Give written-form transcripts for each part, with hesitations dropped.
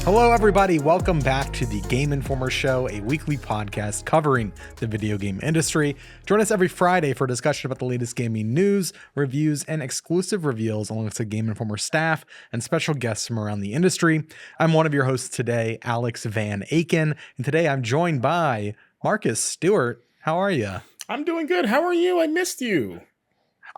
Hello, everybody. Welcome back to the Game Informer Show, a weekly podcast covering the video game industry. Join us every Friday for a discussion about the latest gaming news, reviews, and exclusive reveals alongside Game Informer staff and special guests from around the industry. I'm one of your hosts today, Alex Van Aken, and today I'm joined by Marcus Stewart. How are you? I'm doing good. How are you? I missed you.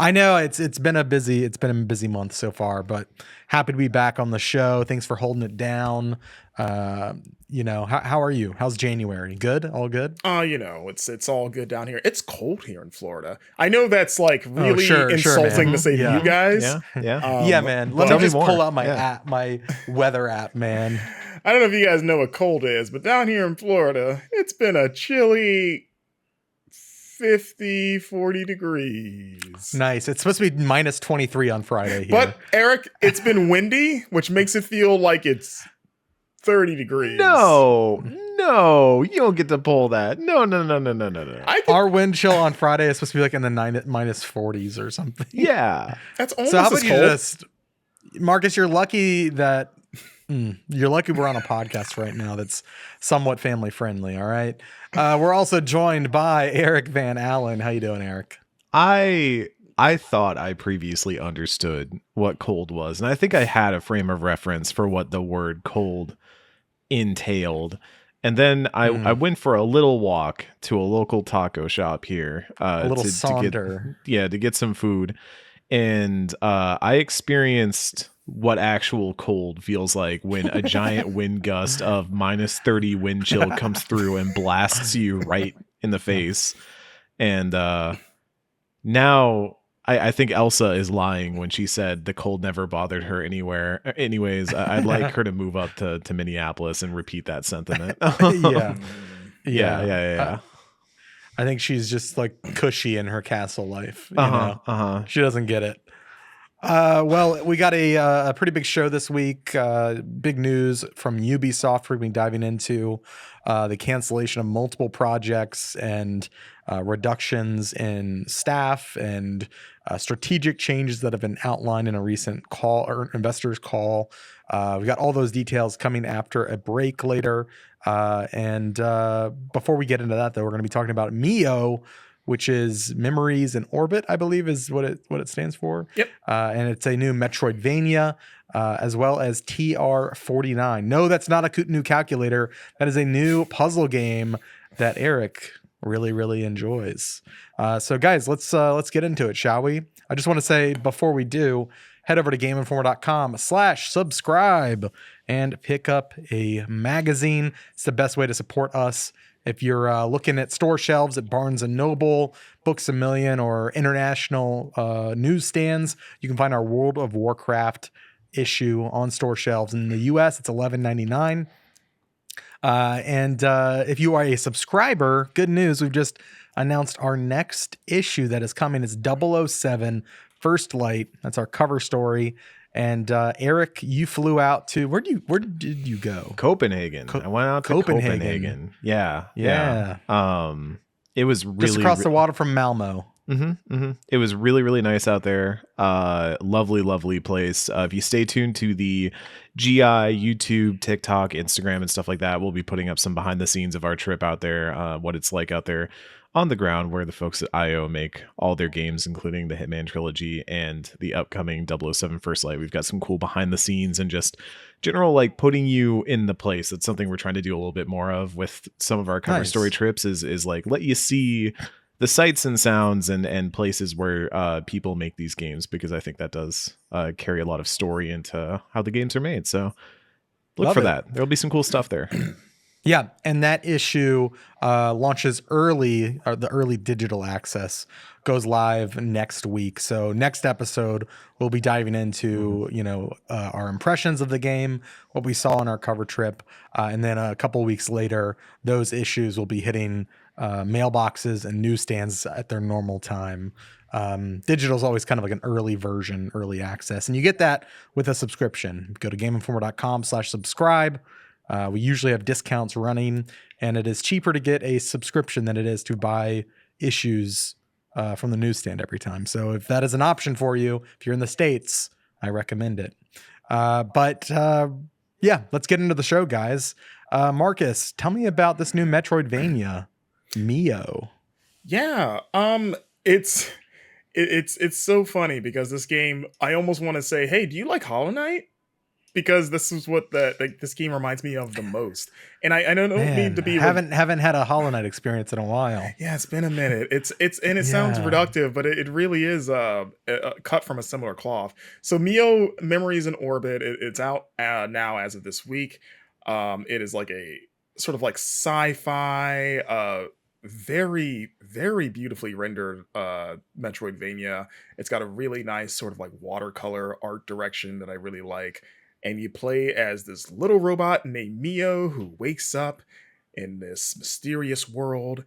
I know it's been a busy month so far, but happy to be back on the show. Thanks for holding it down. How are you? How's January? Good? All good? It's all good down here. It's cold here in Florida. I know that's like really insulting to say to you guys. Yeah, man. Let me just pull out my app, my weather app, man. I don't know if you guys know what cold is, but down here in Florida, it's been a chilly 40 degrees. Nice. It's supposed to be minus 23 on Friday here. But Eric, it's been windy, which makes it feel like it's 30 degrees. No, you don't get to pull that. No. Our wind chill on Friday is supposed to be like in the minus 40s or something. Yeah. That's almost so how about as cold. Marcus, you're lucky that we're on a podcast right now that's somewhat family friendly. All right. We're also joined by Eric Van Allen. How you doing, Eric? I thought I previously understood what cold was, and I think I had a frame of reference for what the word cold entailed. And then I went for a little walk to a local taco shop here. To get some food. And I experienced what actual cold feels like when a giant wind gust of minus 30 wind chill comes through and blasts you right in the face. And now I think Elsa is lying when she said the cold never bothered her anywhere. Anyways, I'd like her to move up to Minneapolis and repeat that sentiment. Yeah. I think she's just like cushy in her castle life. She doesn't get it. Well, we got a pretty big show this week. Big news from Ubisoft. We're going to be diving into the cancellation of multiple projects and reductions in staff and strategic changes that have been outlined in a recent call or investors call. We got all those details coming after a break later. And before we get into that, though, we're going to be talking about MEO, which is Memories in Orbit, I believe is what it stands for. Yep. And it's a new Metroidvania, as well as TR49. No, that's not a new calculator. That is a new puzzle game that Eric really, really enjoys. So guys, let's get into it, shall we? I just want to say before we do, head over to GameInformer.com/subscribe and pick up a magazine. It's the best way to support us. If you're looking at store shelves at Barnes & Noble, Books A Million, or international newsstands, you can find our World of Warcraft issue on store shelves. In the US, it's $11.99. And if you are a subscriber, good news, we've just announced our next issue that is coming. It's 007 First Light. That's our cover story. And Eric, you flew out to where did you go? Copenhagen. I went out to Copenhagen. Yeah. It was really just across the water from Malmo. It was really, really nice out there. Lovely place. If you stay tuned to the GI, YouTube, TikTok, Instagram, and stuff like that, we'll be putting up some behind the scenes of our trip out there, what it's like out there on the ground, where the folks at IO make all their games, including the Hitman trilogy and the upcoming 007 First Light. We've got some cool behind the scenes and just general like putting you in the place. That's something we're trying to do a little bit more of with some of our cover story trips is like let you see the sights and sounds and places where people make these games, because I think that does carry a lot of story into how the games are made. So look for that. There'll be some cool stuff there. Yeah, and that issue launches early, or the early digital access goes live next week. So next episode, we'll be diving into, our impressions of the game, what we saw on our cover trip. And then a couple weeks later, those issues will be hitting mailboxes and newsstands at their normal time. Digital is always kind of like an early version, early access. And you get that with a subscription. Go to GameInformer.com/subscribe. We usually have discounts running, and it is cheaper to get a subscription than it is to buy issues from the newsstand every time. So if that is an option for you, if you're in the States, I recommend it. But Yeah, let's get into the show, guys. Marcus, tell me about this new Metroidvania, Mio. Yeah, it's so funny because this game, I almost want to say, hey, do you like Hollow Knight? Because this is what this game reminds me of the most. And I don't mean to Man, be haven't had a Hollow Knight experience in a while. Yeah, it's been a minute. It's and it sounds reductive, but it really is cut from a similar cloth. So Mio Memories in Orbit, it's out now as of this week. It is like a sort of like sci-fi, very very beautifully rendered Metroidvania. It's got a really nice sort of like watercolor art direction that I really like. And you play as this little robot named Mio who wakes up in this mysterious world.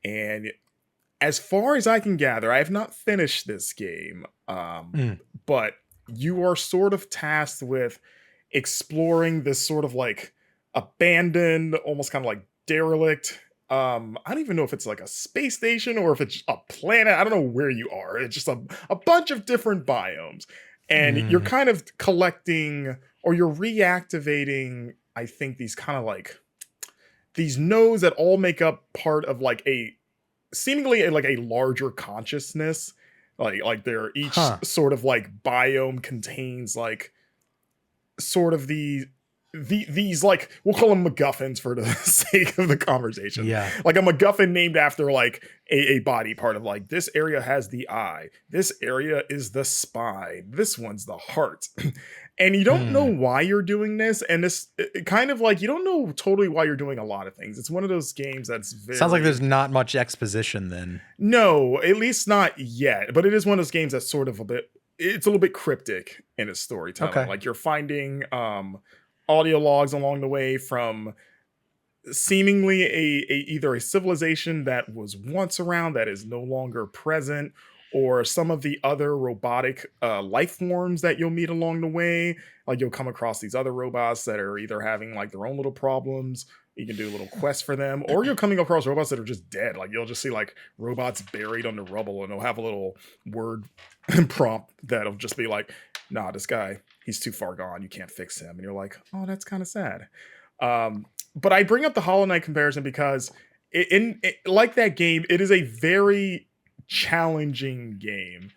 And as far as I can gather, I have not finished this game, but you are sort of tasked with exploring this sort of like abandoned, almost kind of like derelict. I don't even know if it's like a space station or if it's a planet. I don't know where you are. It's just a bunch of different biomes. And you're kind of collecting, or you're reactivating, I think, these kind of like these nodes that all make up part of like a seemingly like a larger consciousness. Like they're each sort of like biome contains like sort of these like, we'll call them MacGuffins for the sake of the conversation. Yeah. Like a MacGuffin named after like a body part of like, this area has the eye. This area is the spine. This one's the heart. And you don't know why you're doing this. And this kind of like, you don't know totally why you're doing a lot of things. It's one of those games that's very... Sounds like there's not much exposition then. No, at least not yet. But it is one of those games that's sort of it's a little bit cryptic in its storytelling. Okay. Like you're finding audio logs along the way from seemingly either a civilization that was once around that is no longer present, or some of the other robotic life forms that you'll meet along the way. Like you'll come across these other robots that are either having like their own little problems. You can do a little quest for them, or you're coming across robots that are just dead. Like you'll just see like robots buried under rubble, and they'll have a little word prompt that'll just be like, nah, this guy, he's too far gone. You can't fix him. And you're like, oh, that's kind of sad. But I bring up the Hollow Knight comparison because like that game, it is a very challenging game.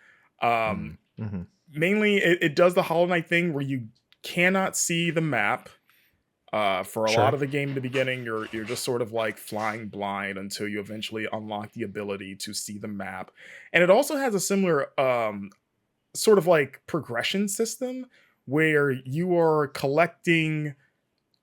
Mainly, it does the Hollow Knight thing where you cannot see the map. For a lot of the game in the beginning, you're just sort of like flying blind until you eventually unlock the ability to see the map. And it also has a similar sort of like progression system where you are collecting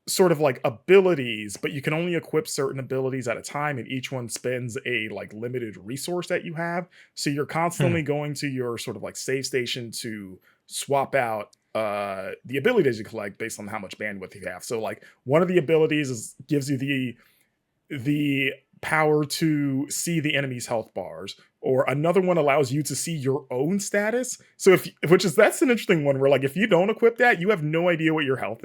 sort of like abilities, but you can only equip certain abilities at a time, and each one spends a like limited resource that you have. So you're constantly going to your sort of like save station to swap out the abilities you collect based on how much bandwidth you have. So like one of the abilities gives you the power to see the enemy's health bars, or another one allows you to see your own status. So that's an interesting one where like if you don't equip that, you have no idea what your health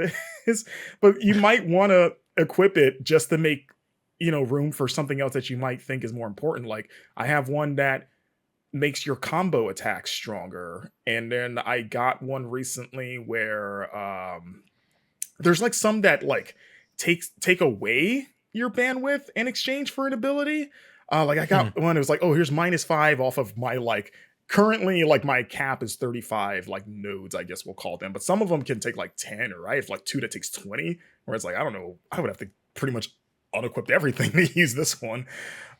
is, but you might want to equip it just to make, room for something else that you might think is more important. Like I have one that makes your combo attack stronger, and then I got one recently where there's like some that like take away your bandwidth in exchange for an ability. Like I got one, it was like, oh, here's -5 off of my like currently like my cap is 35 like nodes, I guess we'll call them, but some of them can take like 10, or I have like 2 that takes 20, where it's like, I don't know, I would have to pretty much unequip everything to use this one.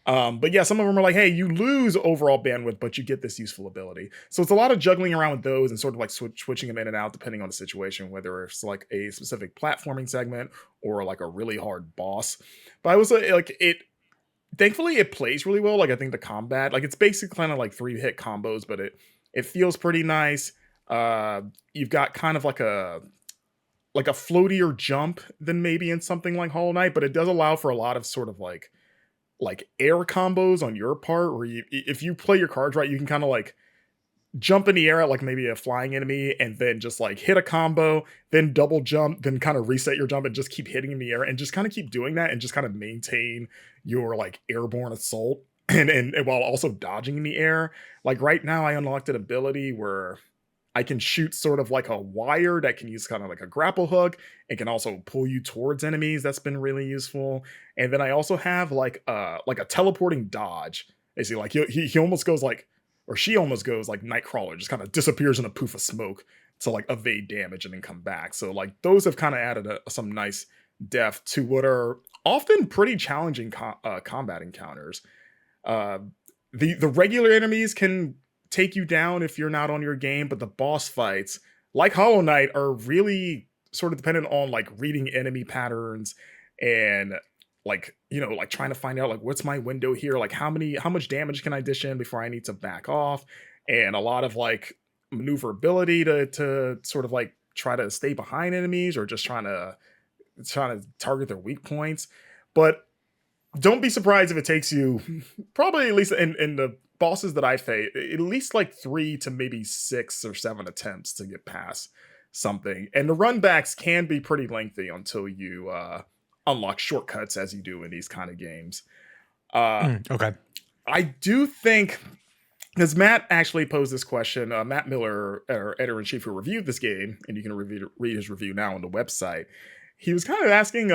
But yeah, some of them are like, hey, you lose overall bandwidth, but you get this useful ability. So it's a lot of juggling around with those and sort of like switching them in and out depending on the situation, whether it's like a specific platforming segment or like a really hard boss. But I was like, thankfully it plays really well. Like I think the combat, like it's basically kind of like 3-hit combos, but it feels pretty nice. You've got kind of like a floatier jump than maybe in something like Hollow Knight, but it does allow for a lot of sort of like air combos on your part, where if you play your cards right, you can kind of like jump in the air at like maybe a flying enemy, and then just like hit a combo, then double jump, then kind of reset your jump and just keep hitting in the air, and just kind of keep doing that and just kind of maintain your like airborne assault and while also dodging in the air. Like right now I unlocked an ability where I can shoot sort of like a wire that can use kind of like a grapple hook. It can also pull you towards enemies. That's been really useful. And then I also have like a teleporting dodge. Basically, like he almost goes like, or she almost goes like Nightcrawler, just kind of disappears in a poof of smoke to like evade damage and then come back. So like those have kind of added some nice depth to what are often pretty challenging combat encounters. The regular enemies can take you down if you're not on your game, but the boss fights, like Hollow Knight, are really sort of dependent on like reading enemy patterns and like, you know, like trying to find out like what's my window here, like how much damage can I dish in before I need to back off, and a lot of like maneuverability to sort of like try to stay behind enemies or just trying to target their weak points. But don't be surprised if it takes you probably at least in the bosses that I face, at least like 3 to maybe 6 or 7 attempts to get past something. And the runbacks can be pretty lengthy until you unlock shortcuts, as you do in these kind of games. Okay. I do think, because Matt actually posed this question, Matt Miller, our editor-in-chief who reviewed this game, and you can read his review now on the website, he was kind of asking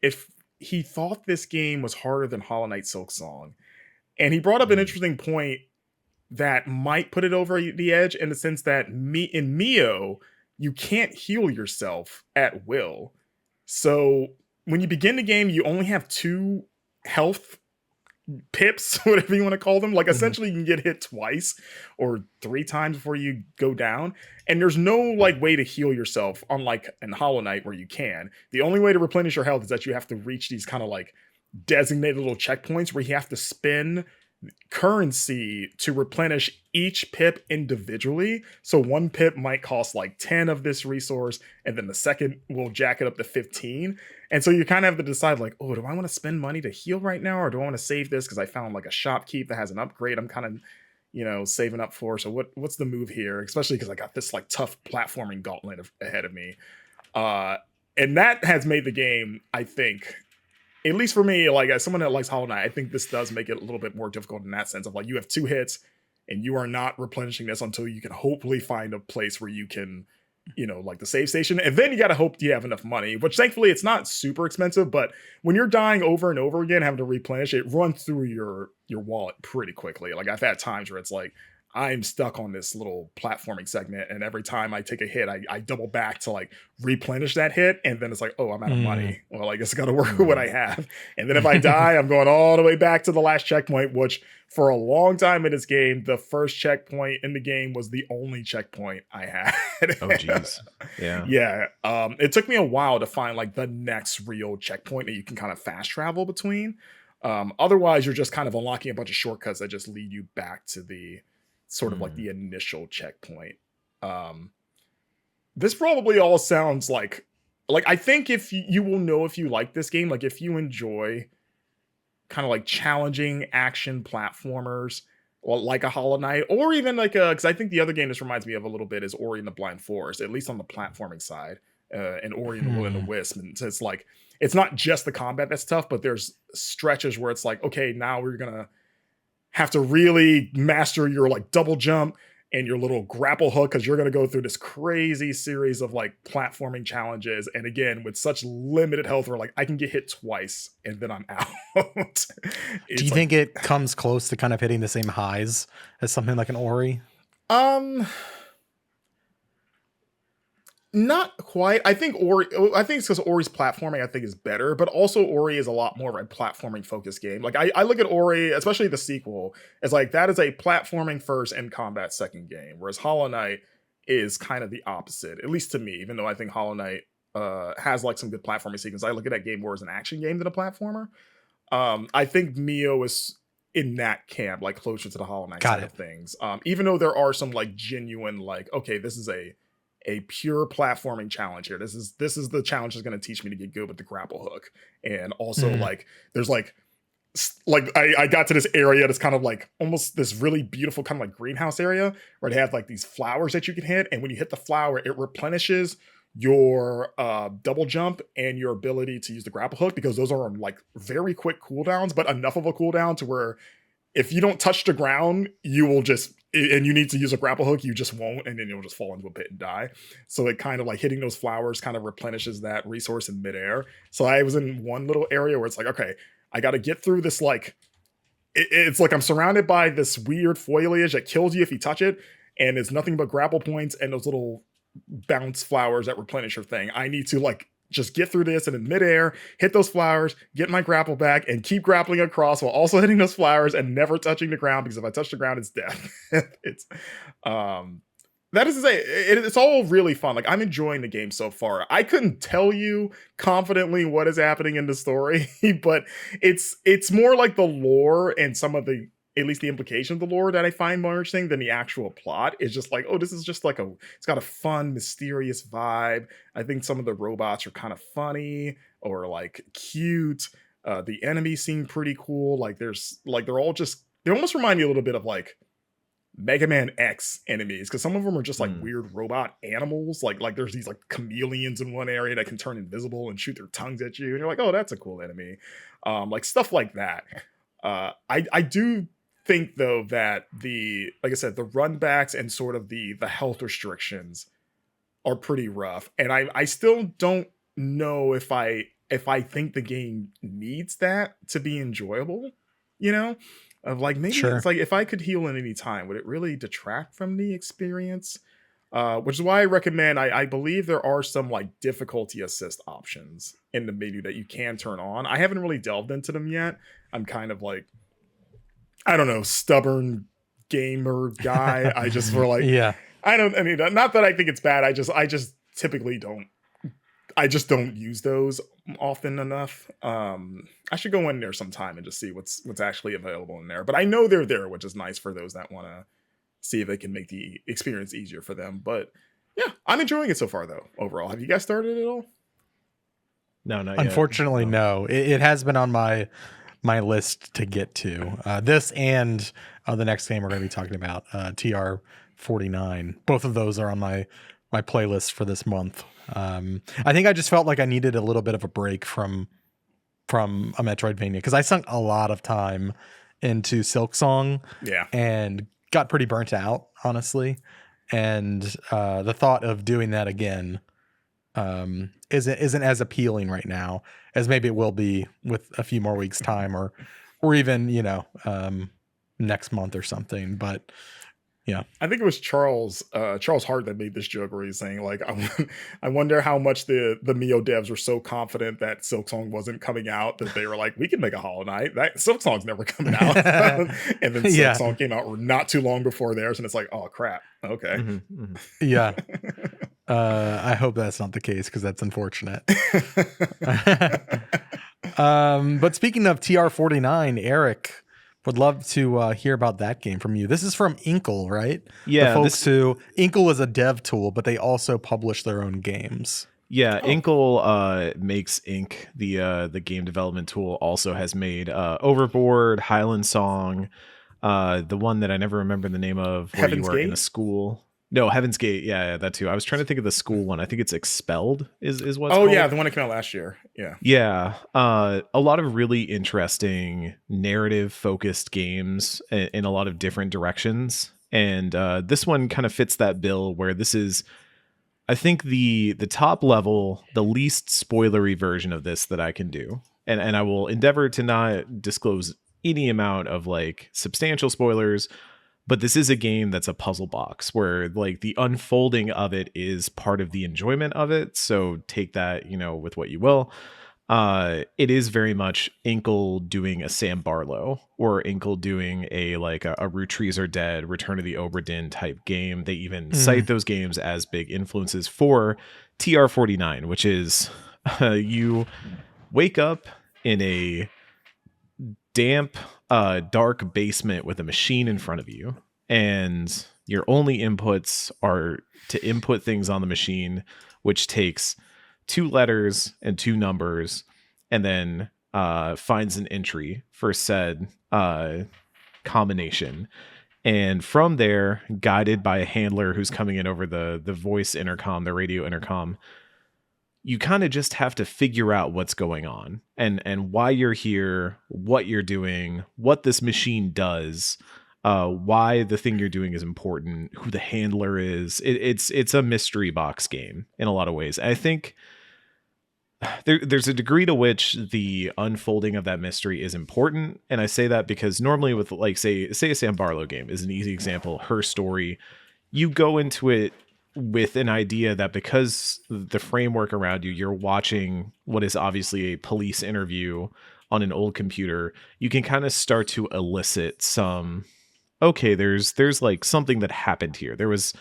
if he thought this game was harder than Hollow Knight Silksong. And he brought up an interesting point that might put it over the edge, in the sense that in Mio, you can't heal yourself at will. So when you begin the game, you only have 2 health pips, whatever you want to call them. Like essentially you can get hit twice or 3 times before you go down. And there's no like way to heal yourself, unlike in Hollow Knight where you can. The only way to replenish your health is that you have to reach these kind of like designated little checkpoints where you have to spend currency to replenish each pip individually. So 1 pip might cost like 10 of this resource, and then the second will jack it up to 15. And so you kind of have to decide like, oh, do I want to spend money to heal right now, or do I want to save this because I found like a shopkeep that has an upgrade I'm kind of, you know, saving up for? So what's the move here? Especially because I got this like tough platforming gauntlet ahead of me. And that has made the game, I think, at least for me, like as someone that likes Hollow Knight, I think this does make it a little bit more difficult in that sense of like you have 2 hits and you are not replenishing this until you can hopefully find a place where you can, you know, like the save station. And then you got to hope you have enough money, which thankfully it's not super expensive. But when you're dying over and over again, having to replenish, it runs through your wallet pretty quickly. Like I've had times where it's like, I'm stuck on this little platforming segment, and every time I take a hit, I double back to like replenish that hit, and then it's like, oh, I'm out of money. Well, I guess I got to work with what I have. And then if I die, I'm going all the way back to the last checkpoint, which for a long time in this game, the first checkpoint in the game was the only checkpoint I had. Oh, jeez. Yeah. Yeah. It took me a while to find like the next real checkpoint that you can kind of fast travel between. Otherwise, you're just kind of unlocking a bunch of shortcuts that just lead you back to the sort of like the initial checkpoint. This probably all sounds like I think if you will know if you like this game, like if you enjoy kind of like challenging action platformers, well, like a Hollow Knight, or even like because I think the other game this reminds me of a little bit is Ori and the Blind Forest, at least on the platforming side, and Ori and the Will and the Wisp. And so it's like it's not just the combat that's tough, but there's stretches where it's like, okay, now we're gonna have to really master your like double jump and your little grapple hook, because you're going to go through this crazy series of like platforming challenges. And again, with such limited health, where like I can get hit twice and then I'm out. Do you think it comes close to kind of hitting the same highs as something like an Ori? Not quite. I think it's because Ori's platforming I think is better, but also Ori is a lot more of a platforming focused game. Like I look at Ori, especially the sequel, as like that is a platforming first and combat second game, whereas Hollow Knight is kind of the opposite, at least to me. Even though I think Hollow Knight has like some good platforming sequences, I look at that game more as an action game than a platformer. I think Mio is in that camp, like closer to the Hollow Knight side of things. Even though there are some like genuine like, okay, this is a pure platforming challenge here. This is the challenge that's going to teach me to get good with the grapple hook. And also like there's like I got to this area that's kind of like almost this really beautiful kind of like greenhouse area where they have like these flowers that you can hit, and when you hit the flower it replenishes your double jump and your ability to use the grapple hook, because those are on like very quick cooldowns, but enough of a cooldown to where if you don't touch the ground, you will just and you need to use a grapple hook, you just won't, and then you'll just fall into a pit and die. So it kind of like hitting those flowers kind of replenishes that resource in midair. So I was in one little area where it's like, okay, I got to get through this, like, it's like I'm surrounded by this weird foliage that kills you if you touch it, and it's nothing but grapple points and those little bounce flowers that replenish your thing. I need to like just get through this and in midair, hit those flowers, get my grapple back, and keep grappling across while also hitting those flowers and never touching the ground, because if I touch the ground, it's death. It's that is to say, it's all really fun. Like, I'm enjoying the game so far. I couldn't tell you confidently what is happening in the story, but it's more like the lore and some of the, at least the implication of the lore, that I find more interesting than the actual plot. It's just like, oh, this is just like it's got a fun, mysterious vibe. I think some of the robots are kind of funny or like cute. The enemies seem pretty cool. Like they're almost remind me a little bit of like Mega Man X enemies, because some of them are just like weird robot animals. Like there's these like chameleons in one area that can turn invisible and shoot their tongues at you. And you're like, oh, that's a cool enemy. Like stuff like that. I do think though that like I said, the runbacks and sort of the health restrictions are pretty rough, and I still don't know if I think the game needs that to be enjoyable, you know, of like, maybe Sure. It's like, if I could heal at any time, would it really detract from the experience? Which is why I recommend, I believe there are some like difficulty assist options in the menu that you can turn on. I haven't really delved into them yet. I'm kind of like, I don't know, stubborn gamer guy. I just were like, Yeah. I mean, not that I think it's bad. I just typically don't. I just don't use those often enough. I should go in there sometime and just see what's actually available in there. But I know they're there, which is nice for those that want to see if they can make the experience easier for them. But yeah, I'm enjoying it so far, though. Overall, have you guys started it at all? No, not yet. Unfortunately, no. It has been on my list to get to. This and the next game we're going to be talking about, TR49. Both of those are on my playlist for this month. I think I just felt like I needed a little bit of a break from a Metroidvania, because I sunk a lot of time into Silksong, and got pretty burnt out, honestly. And the thought of doing that again isn't as appealing right now as maybe it will be with a few more weeks time, or even, you know, next month or something. But yeah, I think it was Charles Hart that made this joke where he's saying like, I wonder how much the Mio devs were so confident that Silksong wasn't coming out that they were like, we can make a Hollow Knight. That Silksong's never coming out. And then Silksong came out not too long before theirs, and it's like, oh crap, okay. Yeah. I hope that's not the case, because that's unfortunate. But speaking of TR49, Eric, would love to hear about that game from you. This is from Inkle, right? Yeah. The folks who Inkle is a dev tool, but they also publish their own games. Yeah, Inkle makes Ink, the game development tool, also has made Overboard, Highland Song, the one that I never remember the name of, where Heaven's you are in Gate? a school. No, Heaven's Gate. Yeah, that too. I was trying to think of the school one. I think it's Expelled is what's called. Oh yeah, the one that came out last year. Yeah. Yeah. A lot of really interesting narrative focused games in a lot of different directions. And this one kind of fits that bill, where this is, I think, the top level, the least spoilery version of this that I can do. And I will endeavor to not disclose any amount of like substantial spoilers. But this is a game that's a puzzle box, where like the unfolding of it is part of the enjoyment of it. So take that, you know, with what you will. It is very much Inkle doing a Sam Barlow, or Inkle doing a Root Trees Are Dead, Return of the Obra Dinn type game. They even cite those games as big influences for TR49, which is you wake up in a damp, dark basement with a machine in front of you, and your only inputs are to input things on the machine, which takes 2 letters and 2 numbers, and then finds an entry for said combination. And from there, guided by a handler who's coming in over the voice intercom, the radio intercom, you kind of just have to figure out what's going on and why you're here, what you're doing, what this machine does, why the thing you're doing is important, who the handler is. It's a mystery box game in a lot of ways. I think there's a degree to which the unfolding of that mystery is important, and I say that because normally with like say a Sam Barlow game is an easy example. Her story, you go into it with an idea that because the framework around you, you're watching what is obviously a police interview on an old computer, you can kind of start to elicit some, okay, there's like something that happened here. There was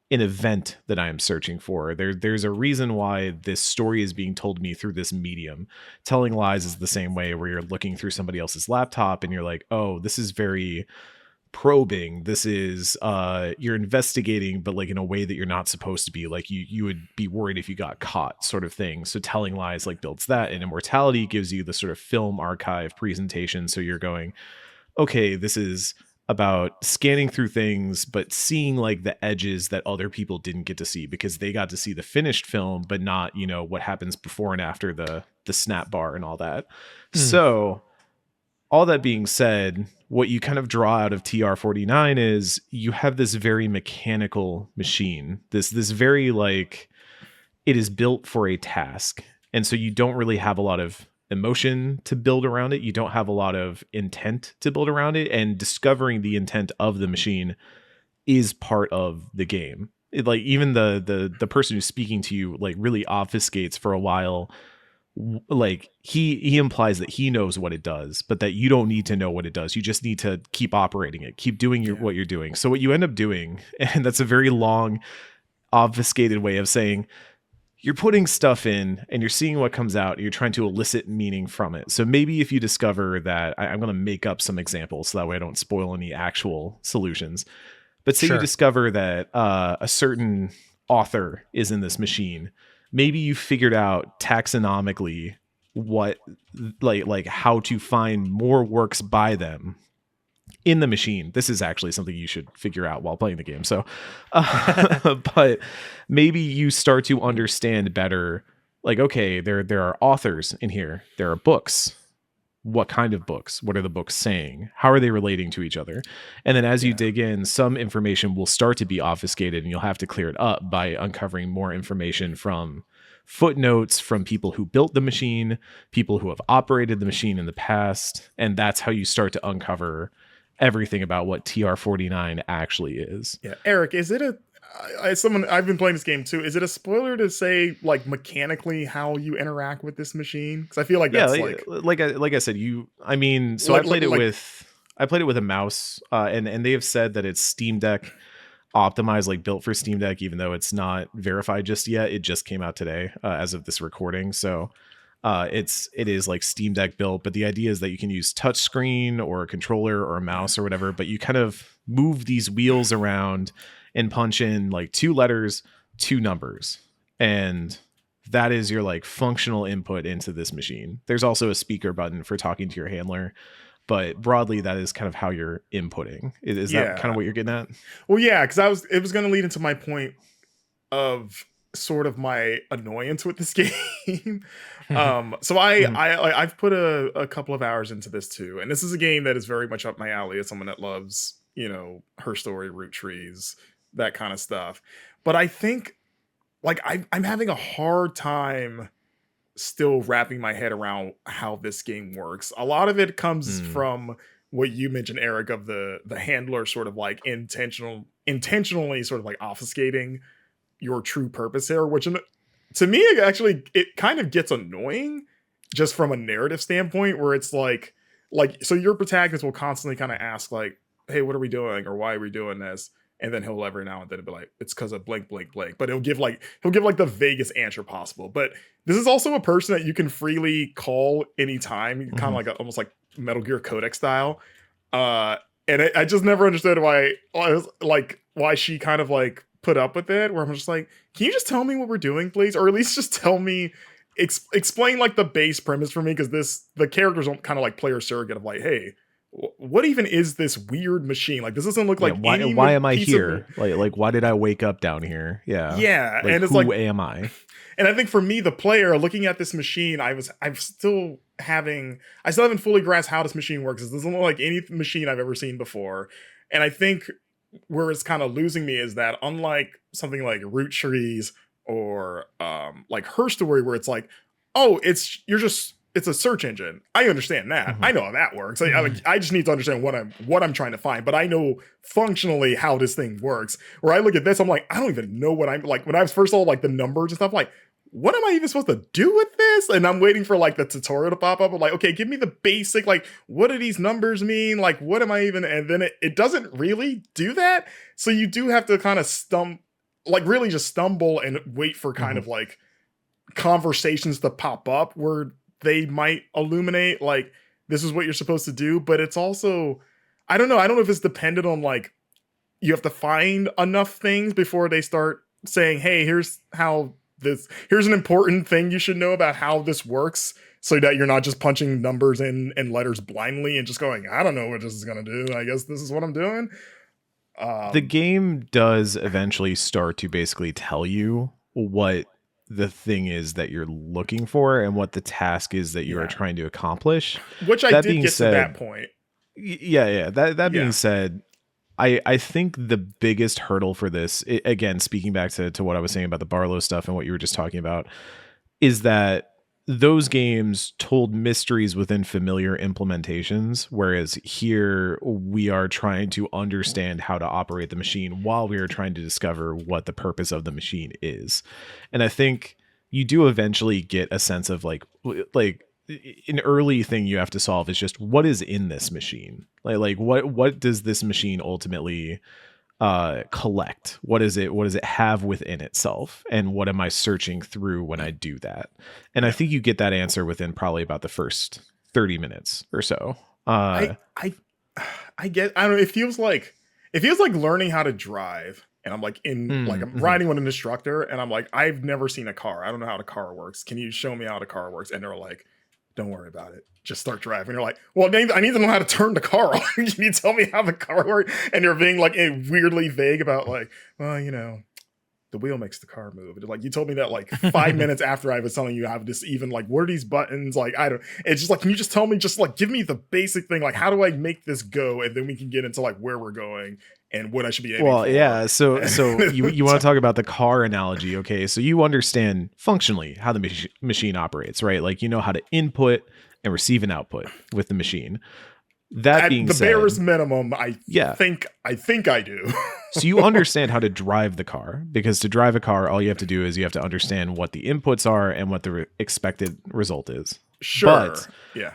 an event that I am searching for. There's a reason why this story is being told to me through this medium. Telling lies is the same way, where you're looking through somebody else's laptop and you're like, oh, this is very probing. This is you're investigating, but like in a way that you're not supposed to be. Like you would be worried if you got caught, sort of thing. So telling lies like builds that, and Immortality gives you the sort of film archive presentation. So you're going, okay, this is about scanning through things, but seeing like the edges that other people didn't get to see because they got to see the finished film, but not, you know, what happens before and after the snap bar and all that. So all that being said, what you kind of draw out of TR49 is you have this very mechanical machine, this very like, it is built for a task. And so you don't really have a lot of emotion to build around it. You don't have a lot of intent to build around it, and discovering the intent of the machine is part of the game. Like even the person who's speaking to you like really obfuscates for a while. Like he implies that he knows what it does, but that you don't need to know what it does. You just need to keep operating it, keep doing what you're doing. So what you end up doing, and that's a very long obfuscated way of saying, you're putting stuff in and you're seeing what comes out and you're trying to elicit meaning from it. So maybe if you discover that, I'm going to make up some examples so that way I don't spoil any actual solutions. But say you discover that a certain author is in this machine. Maybe you figured out taxonomically what like how to find more works by them in the machine. This is actually something you should figure out while playing the game. So, but maybe you start to understand better, like, okay, there are authors in here. There are books. What kind of books? What are the books saying? How are they relating to each other? And then as you dig in, some information will start to be obfuscated and you'll have to clear it up by uncovering more information from footnotes from people who built the machine, people who have operated the machine in the past. And that's how you start to uncover everything about what TR49 actually is. Yeah, Eric, is it as someone I've been playing this game too, is it a spoiler to say like mechanically how you interact with this machine? Because I feel like that's like I said, I played it with a mouse, and they have said that it's Steam Deck optimized, like built for Steam Deck, even though it's not verified just yet. It just came out today as of this recording, so it is like Steam Deck built, but the idea is that you can use touch screen or a controller or a mouse or whatever, but you kind of move these wheels around and punch in like 2 letters, 2 numbers, and that is your like functional input into this machine. There's also a speaker button for talking to your handler, but broadly that is kind of how you're inputting. Is that kind of what you're getting at? Well, yeah, because it was going to lead into my point of sort of my annoyance with this game. So I've put a couple of hours into this too, and this is a game that is very much up my alley as someone that loves, you know, her story, root trees, that kind of stuff. But I think like I'm having a hard time still wrapping my head around how this game works. A lot of it comes from what you mentioned, Eric, of the handler sort of like intentionally sort of like obfuscating your true purpose here, which to me actually it kind of gets annoying just from a narrative standpoint, where it's like so your protagonist will constantly kind of ask like, hey, what are we doing, or why are we doing this? And then he'll every now and then be like, it's because of blank, blank, blank. But he'll give like the vaguest answer possible. But this is also a person that you can freely call anytime, kind of like almost like Metal Gear Codex style. And I just never understood why she kind of like put up with it. Where I'm just like, can you just tell me what we're doing, please, or at least just tell me, explain like the base premise for me, because the characters don't kind of like player surrogate of like, hey, what even is this weird machine? Like, this doesn't look like why am I here? Like why did I wake up down here? Yeah. Like, and it's who like, am I? And I think for me, the player looking at this machine, I still haven't fully grasped how this machine works. It doesn't look like any machine I've ever seen before. And I think where it's kind of losing me is that unlike something like root trees or like her story where it's like, oh, it's a search engine. I understand that. I know how that works. I just need to understand what I'm trying to find, but I know functionally how this thing works. Where I look at this, I'm like, I don't even know what I'm like. When I was first saw like the numbers and stuff, like, what am I even supposed to do with this? And I'm waiting for like the tutorial to pop up. I'm like, okay, give me the basic, like, what do these numbers mean? Like, what am I even? And then it doesn't really do that. So you do have to kind of really just stumble and wait for kind of like conversations to pop up where they might illuminate like this is what you're supposed to do. But it's also, I don't know if it's dependent on like you have to find enough things before they start saying, hey, here's an important thing you should know about how this works, so that you're not just punching numbers in and letters blindly and just going, I don't know what this is going to do. I guess this is what I'm doing. The game does eventually start to basically tell you what the thing is that you're looking for and what the task is that you are trying to accomplish. Which I did get to that point. Yeah. That being said, I think the biggest hurdle for this, again, speaking back to what I was saying about the Barlow stuff and what you were just talking about, is that those games told mysteries within familiar implementations, whereas here we are trying to understand how to operate the machine while we are trying to discover what the purpose of the machine is. And I think you do eventually get a sense of like an early thing you have to solve is just what is in this machine. Like what does this machine ultimately collect? What does it have within itself, and what am I searching through when I do that? And I think you get that answer within probably about the first 30 minutes or so. I don't know, it feels like learning how to drive, and I'm like I'm riding with an instructor and I'm like, I've never seen a car, I don't know how the car works, can you show me how the car works? And they're like, don't worry about it, just start driving. You're like, well, I need to know how to turn the car on. Can you tell me how the car works? And you're being like weirdly vague about like, well, the wheel makes the car move. Like, you told me that like 5 minutes after I was telling you how this even like, what are these buttons? Like, it's just like, can you just tell me, just like, give me the basic thing. Like, how do I make this go? And then we can get into like where we're going and what I should be aiming for. Yeah. So you want to talk about the car analogy. Okay. So you understand functionally how the machine operates, right? Like, you know how to input and receive an output with the machine. That being said, the barest minimum, I think I do. So you understand how to drive the car, because to drive a car, all you have to do is you have to understand what the inputs are and what the expected result is. Sure. But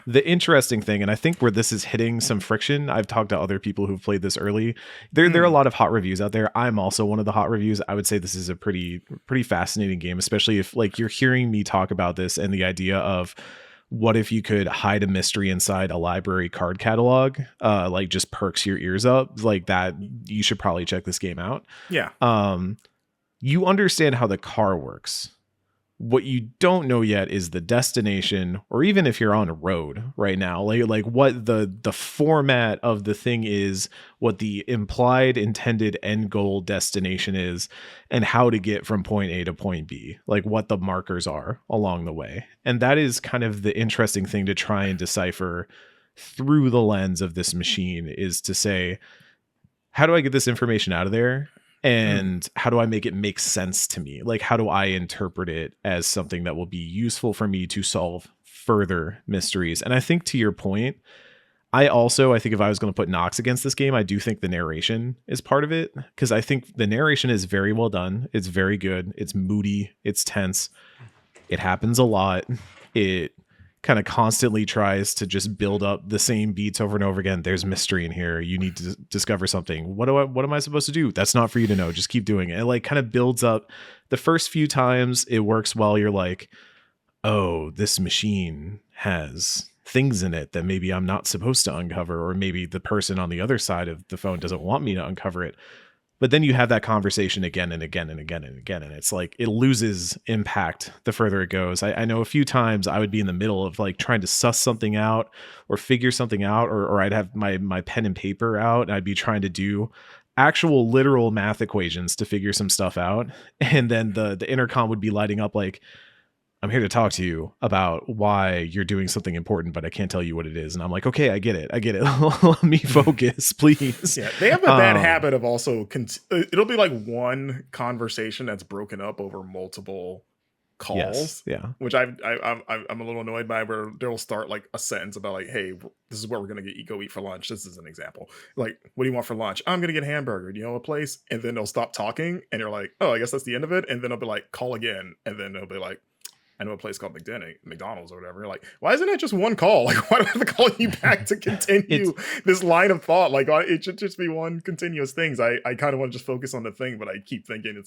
the interesting thing, and I think where this is hitting some friction, I've talked to other people who've played this early. There are a lot of hot reviews out there. I'm also one of the hot reviews. I would say this is a pretty fascinating game, especially if like you're hearing me talk about this and the idea of, what if you could hide a mystery inside a library card catalog? Like, just perks your ears up like that. You should probably check this game out. Yeah. You understand how the car works. What you don't know yet is the destination, or even if you're on a road right now, like what the format of the thing is, what the implied intended end goal destination is, and how to get from point A to point B, like what the markers are along the way. And that is kind of the interesting thing to try and decipher through the lens of this machine, is to say, how do I get this information out of there? And how do I make it make sense to me? Like, how do I interpret it as something that will be useful for me to solve further mysteries? And I think, to your point, I think if I was going to put knocks against this game, I do think the narration is part of it, because I think the narration is very well done. It's very good. It's moody. It's tense. It happens a lot. It kind of constantly tries to just build up the same beats over and over again. There's mystery in here. You need to discover something. What am I supposed to do? That's not for you to know. Just keep doing it. It like kind of builds up. The first few times it works well. You're like, oh, this machine has things in it that maybe I'm not supposed to uncover, or maybe the person on the other side of the phone doesn't want me to uncover it. But then you have that conversation again and again and again and again. And it's like, it loses impact the further it goes. I know a few times I would be in the middle of like trying to suss something out or figure something out, or I'd have my pen and paper out and I'd be trying to do actual literal math equations to figure some stuff out. And then the intercom would be lighting up like, I'm here to talk to you about why you're doing something important, but I can't tell you what it is. And I'm like, okay, I get it. Let me focus, please. Yeah, they have a bad habit of also it'll be like one conversation that's broken up over multiple calls. Yes, yeah. Which I'm a little annoyed by, where they'll start like a sentence about like, hey, this is where we're gonna go eat for lunch. This is an example. Like, what do you want for lunch? I'm gonna get a hamburger. Do you know a place? And then they'll stop talking, and you're like, oh, I guess that's the end of it. And then they'll be like, call again, and then they'll be like, I know a place called McDonald's or whatever. You're like, why isn't it just one call? Like, why do I have to call you back to continue this line of thought? Like, it should just be one continuous thing. I kind of want to just focus on the thing, but I keep thinking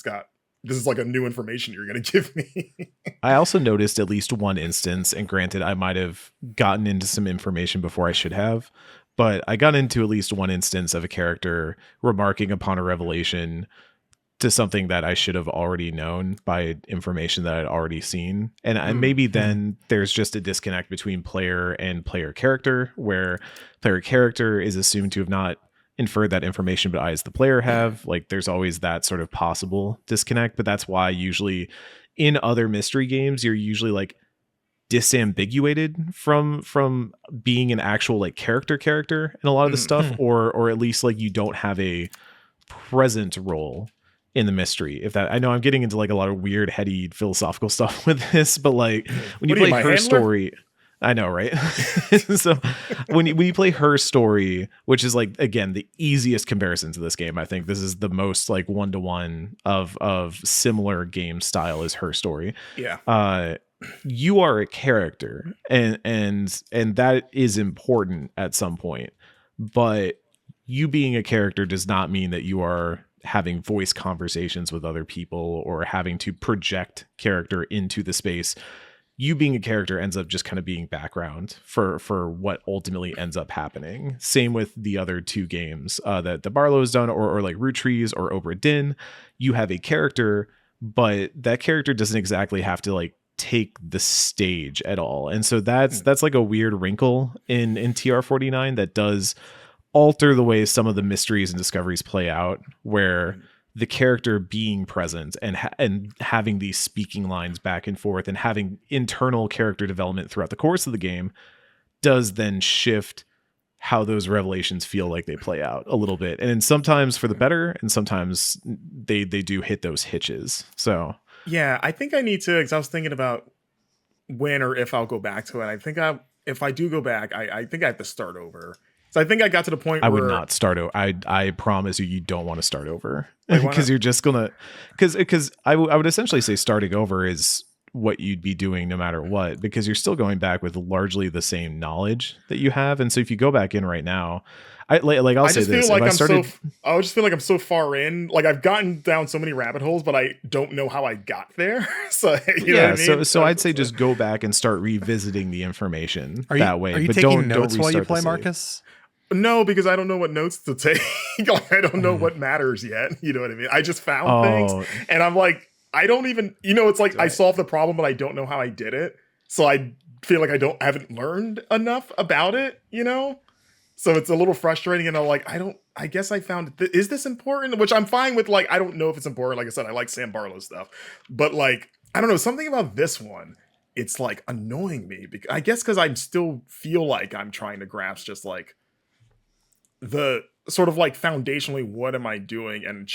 this is like a new information you're going to give me. I also noticed at least one instance, and granted, I might have gotten into some information before I should have, but I got into at least one instance of a character remarking upon a revelation to something that I should have already known by information that I'd already seen. And maybe then there's just a disconnect between player and player character, where player character is assumed to have not inferred that information, but I as the player have. Like, there's always that sort of possible disconnect. But that's why usually in other mystery games, you're usually like disambiguated from being an actual like character in a lot of the stuff, or at least like you don't have a present role in the mystery. If that, I know I'm getting into like a lot of weird, heady philosophical stuff with this, but like when you play her story, I know, right? So when you play her story, which is like, again, the easiest comparison to this game, I think this is the most like one-to-one of similar game style is her story. Yeah. You are a character, and that is important at some point, but you being a character does not mean that you are having voice conversations with other people or having to project character into the space. You being a character ends up just kind of being background for what ultimately ends up happening. Same with the other two games that the Barlow has done, or like Root Trees or Obra Dinn. You have a character, but that character doesn't exactly have to like take the stage at all. And so that's like a weird wrinkle in TR49 that does alter the way some of the mysteries and discoveries play out, where the character being present and having these speaking lines back and forth and having internal character development throughout the course of the game does then shift how those revelations feel like they play out a little bit. And sometimes for the better, and sometimes they do hit those hitches. So yeah, I think I need to, because I was thinking about when or if I'll go back to it. I think if I do go back, I think I have to start over. So I think I got to the point where I would not start over. I promise you don't want to start over, because you're just gonna, because I would essentially say starting over is what you'd be doing no matter what, because you're still going back with largely the same knowledge that you have. And so if you go back in right now, I just feel like I'm so far in, like I've gotten down so many rabbit holes, but I don't know how I got there. So you know what I mean? So I'd say just go back and start revisiting the information that way. Are you but taking notes don't while you restart play, the save. Marcus? No, because I don't know what notes to take. Like, I don't know what matters yet. You know what I mean? I just found things, and I'm like, I don't even, it's like I solved the problem, but I don't know how I did it. So I feel like I haven't learned enough about it, So it's a little frustrating, and I'm like, I guess I found is this important? Which I'm fine with. Like, I don't know if it's important. Like I said, I like Sam Barlow's stuff, but like, I don't know, something about this one, it's like annoying me. I guess because I still feel like I'm trying to grasp just like the sort of like foundationally, what am I doing? And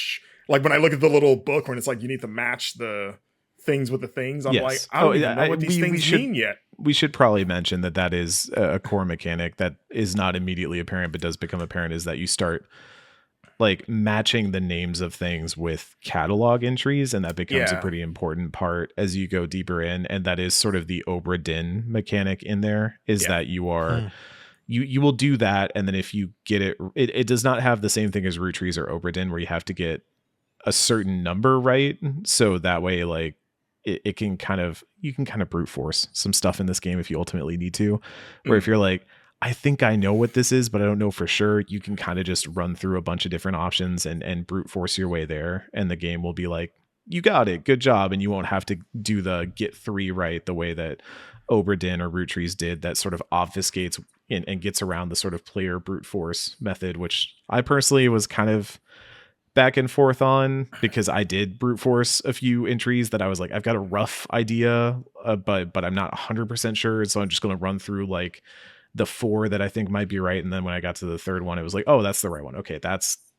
like when I look at the little book when it's like you need to match the things with the things, I'm like, I don't even know what these things mean yet. We should probably mention that is a core mechanic that is not immediately apparent, but does become apparent, is that you start like matching the names of things with catalog entries, and that becomes a pretty important part as you go deeper in. And that is sort of the Obra Dinn mechanic in there, is that you are you will do that, and then if you get it does not have the same thing as Root Trees or Obra Dinn, where you have to get a certain number right, so that way like you can kind of brute force some stuff in this game if you ultimately need to, where if you're like, I think I know what this is, but I don't know for sure, you can kind of just run through a bunch of different options and brute force your way there, and the game will be like, you got it, good job, and you won't have to do the get 3 right the way that Obra Dinn or Root Trees did, that sort of obfuscates and gets around the sort of player brute force method, which I personally was kind of back and forth on, because I did brute force a few entries that I was like, I've got a rough idea, but I'm not 100% sure. So I'm just going to run through like the 4 that I think might be right. And then when I got to the third one, it was like, oh, that's the right one. Okay,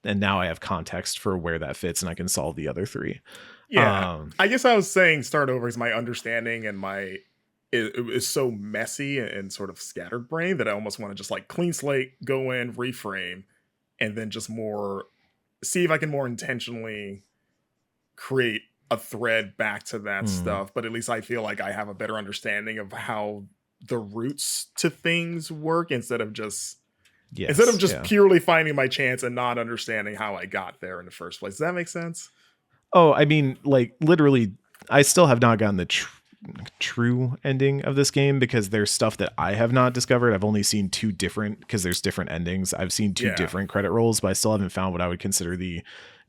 and now I have context for where that fits and I can solve the other 3. Yeah, I guess I was saying start over is my understanding and it is so messy and sort of scattered brain that I almost want to just like clean slate, go in, reframe, and then just see if I can more intentionally create a thread back to that stuff. But at least I feel like I have a better understanding of how the roots to things work instead of just purely finding my chance and not understanding how I got there in the first place. Does that make sense? Oh, I mean, like literally, I still have not gotten the true ending of this game because there's stuff that I have not discovered. I've only seen 2 different, because there's different endings. I've seen 2 different credit rolls, but I still haven't found what I would consider the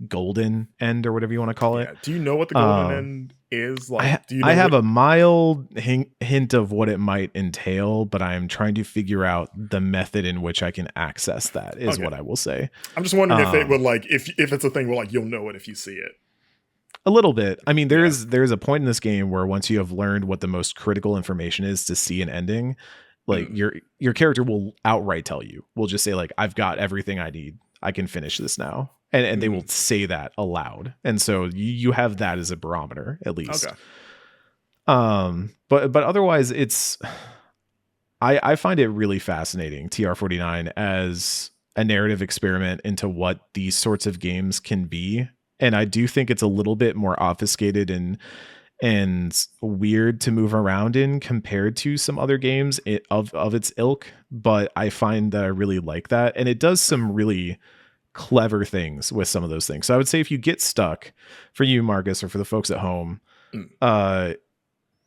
golden end or whatever you want to call it. Do you know what the golden end is? Like, do you know I have a mild hint of what it might entail, but I'm trying to figure out the method in which I can access that is what I will say. I'm just wondering if it would like, if it's a thing where like, you'll know it if you see it. A little bit. I mean, there's a point in this game where once you have learned what the most critical information is to see an ending, like your character will outright tell you, will just say like, I've got everything I need. I can finish this now. And they will say that aloud. And so you have that as a barometer, at least. Okay. But otherwise I find it really fascinating, TR49, as a narrative experiment into what these sorts of games can be. And I do think it's a little bit more obfuscated and weird to move around in compared to some other games of its ilk. But I find that I really like that. And it does some really clever things with some of those things. So I would say if you get stuck, for you, Marcus, or for the folks at home,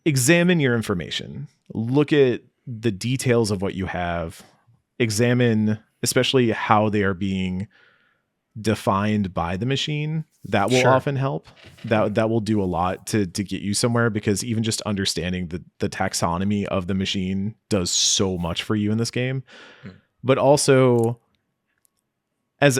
examine your information. Look at the details of what you have. Examine especially how they are being defined by the machine. That will often help. That will do a lot to get you somewhere, because even just understanding the taxonomy of the machine does so much for you in this game. But also, as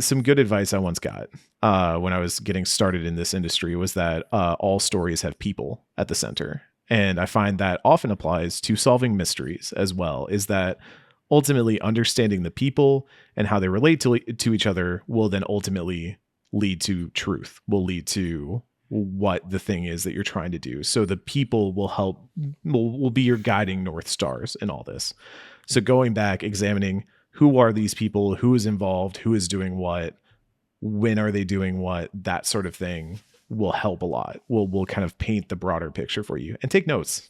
some good advice I once got when I was getting started in this industry was that all stories have people at the center. And I find that often applies to solving mysteries as well, is that ultimately understanding the people and how they relate to each other will then ultimately lead to truth, will lead to what the thing is that you're trying to do. So the people will be your guiding North Stars in all this. So going back, examining who are these people, who is involved, who is doing what, when are they doing what, that sort of thing will help a lot. Will kind of paint the broader picture for you. And take notes.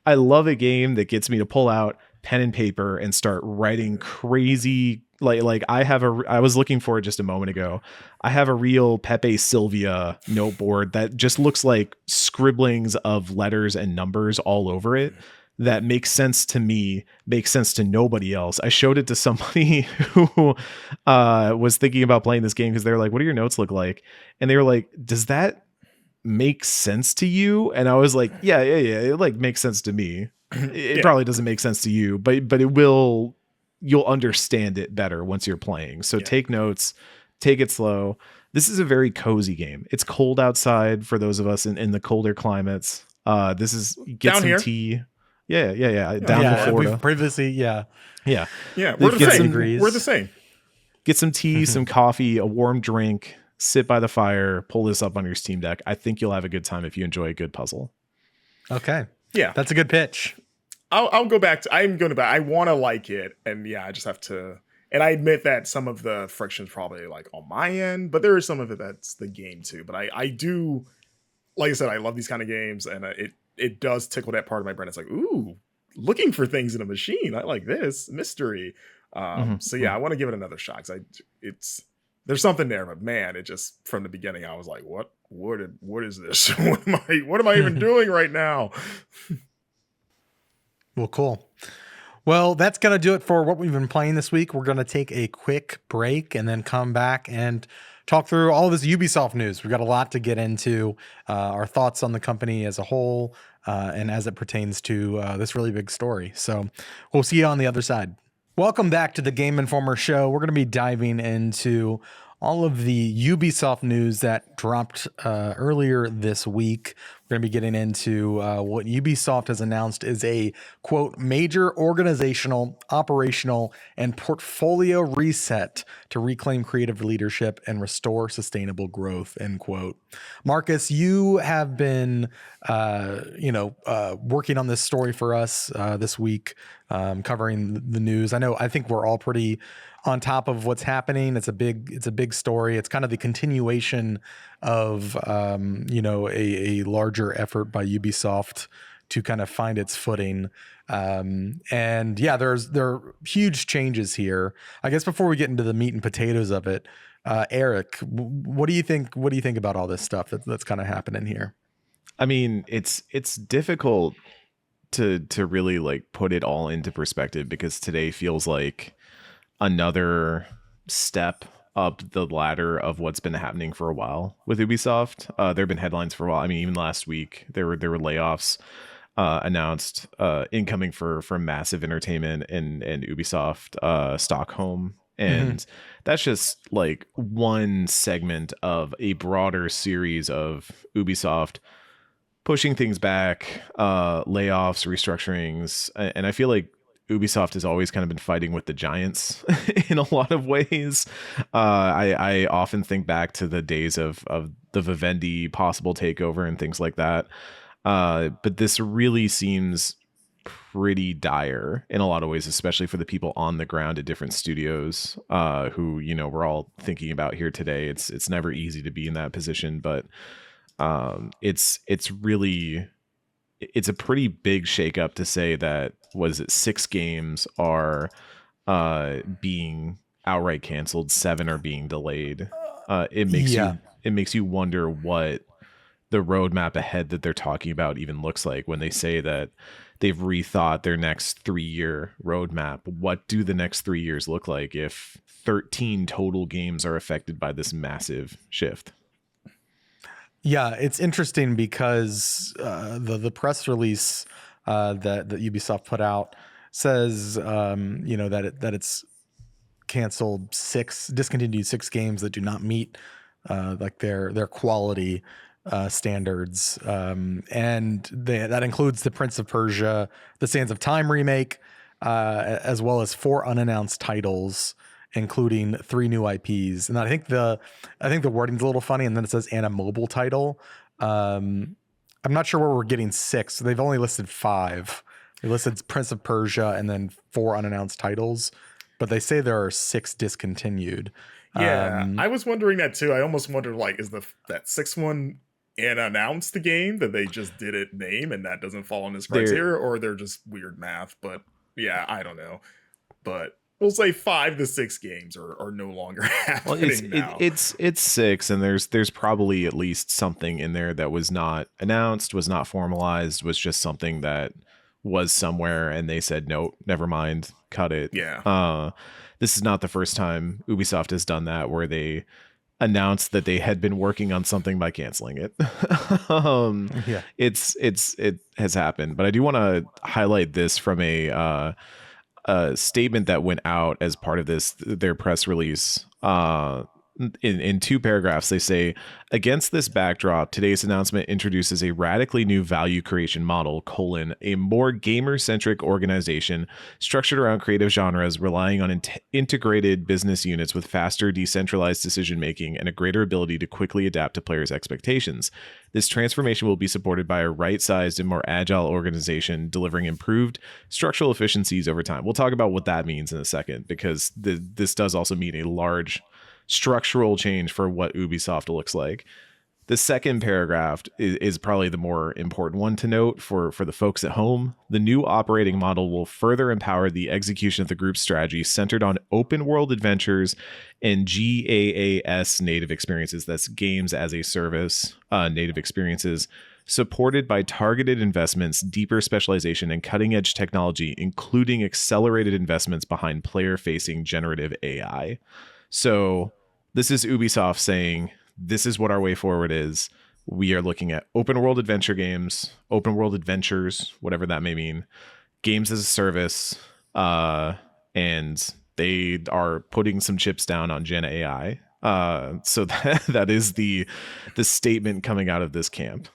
I love a game that gets me to pull out pen and paper and start writing crazy, like I was looking for it just a moment ago. I have a real Pepe Sylvia noteboard that just looks like scribblings of letters and numbers all over it that makes sense to me, makes sense to nobody else. I showed it to somebody who was thinking about playing this game because they were like, what do your notes look like? And they were like, does that make sense to you? And I was like, yeah, it like makes sense to me. It probably doesn't make sense to you, but it will. You'll understand it better once you're playing. So take notes, take it slow. This is a very cozy game. It's cold outside for those of us in the colder climates. This is get down some here. Tea. Yeah. Down in Florida. Previously, yeah. We're the same. Get some tea, some coffee, a warm drink. Sit by the fire. Pull this up on your Steam Deck. I think you'll have a good time if you enjoy a good puzzle. Okay. Yeah, that's a good pitch. I'm going back. I want to like it, and I just have to. And I admit that some of the friction's probably like on my end, but there is some of it that's the game too. But I do, like I said, I love these kind of games, and it does tickle that part of my brain. It's like, ooh, looking for things in a machine. I like this mystery. So I want to give it another shot. There's something there, but man, it just from the beginning I was like, what is this? What am I even doing right now? Well, cool. Well, that's going to do it for what we've been playing this week. We're going to take a quick break and then come back and talk through all of this Ubisoft news. We've got a lot to get into, our thoughts on the company as a whole, and as it pertains to this really big story. So we'll see you on the other side. Welcome back to the Game Informer Show. We're going to be diving into all of the Ubisoft news that dropped earlier this week. We're going to be getting into what Ubisoft has announced is a, quote, major organizational, operational, and portfolio reset to reclaim creative leadership and restore sustainable growth, end quote. Marcus, you have been, working on this story for us this week, covering the news. I think we're all pretty on top of what's happening. It's a big story. It's kind of the continuation of, a larger effort by Ubisoft to kind of find its footing. There are huge changes here. I guess before we get into the meat and potatoes of it, Eric, what do you think? What do you think about all this stuff that's kind of happening here? I mean, it's difficult to really like put it all into perspective, because today feels like another step up the ladder of what's been happening for a while with Ubisoft. There have been headlines for a while. I mean, even last week there were layoffs announced incoming for Massive Entertainment and Ubisoft Stockholm. And that's just like one segment of a broader series of Ubisoft pushing things back, layoffs, restructurings. And I feel like Ubisoft has always kind of been fighting with the giants in a lot of ways. I often think back to the days of the Vivendi possible takeover and things like that. But this really seems pretty dire in a lot of ways, especially for the people on the ground at different studios who, we're all thinking about here today. It's never easy to be in that position, but it's a pretty big shakeup to say that, was it 6 games are being outright canceled, 7 are being delayed. It makes you wonder what the roadmap ahead that they're talking about even looks like when they say that they've rethought their next 3-year roadmap. What do the next 3 years look like if 13 total games are affected by this massive shift? Yeah, it's interesting because the press release that Ubisoft put out says that it's discontinued 6 games that do not meet like their quality standards, and that includes the Prince of Persia, the Sands of Time remake, as well as 4 unannounced titles, including 3 new IPs. And I think the wording's a little funny, and then it says and a mobile title. I'm not sure where we're getting 6. They've only listed 5. They listed Prince of Persia and then 4 unannounced titles, but they say there are 6 discontinued. Yeah, I was wondering that too. I almost wondered, like, is that 6th one an announced game that they just didn't name and that doesn't fall in this criteria, or they're just weird math? But yeah, I don't know. But we'll say 5 to 6 games are no longer happening now. It's 6, and there's probably at least something in there that was not announced, was not formalized, was just something that was somewhere, and they said, no, never mind, cut it. Yeah. This is not the first time Ubisoft has done that, where they announced that they had been working on something by canceling it. It has happened. But I do want to highlight this from a statement that went out as part of their press release. In 2 paragraphs, they say, against this backdrop, today's announcement introduces a radically new value creation model, a more gamer-centric organization structured around creative genres, relying on integrated business units with faster, decentralized decision-making and a greater ability to quickly adapt to players' expectations. This transformation will be supported by a right-sized and more agile organization, delivering improved structural efficiencies over time. We'll talk about what that means in a second, because this does also mean a large structural change for what Ubisoft looks like. The second paragraph is probably the more important one to note for the folks at home. The new operating model will further empower the execution of the group's strategy centered on open world adventures and GaaS native experiences. That's games as a service, native experiences, supported by targeted investments, deeper specialization, and cutting edge technology, including accelerated investments behind player facing generative AI. So this is Ubisoft saying, this is what our way forward is. We are looking at open world adventure games, open world adventures, whatever that may mean, games as a service, and they are putting some chips down on Gen AI. So that is the statement coming out of this camp.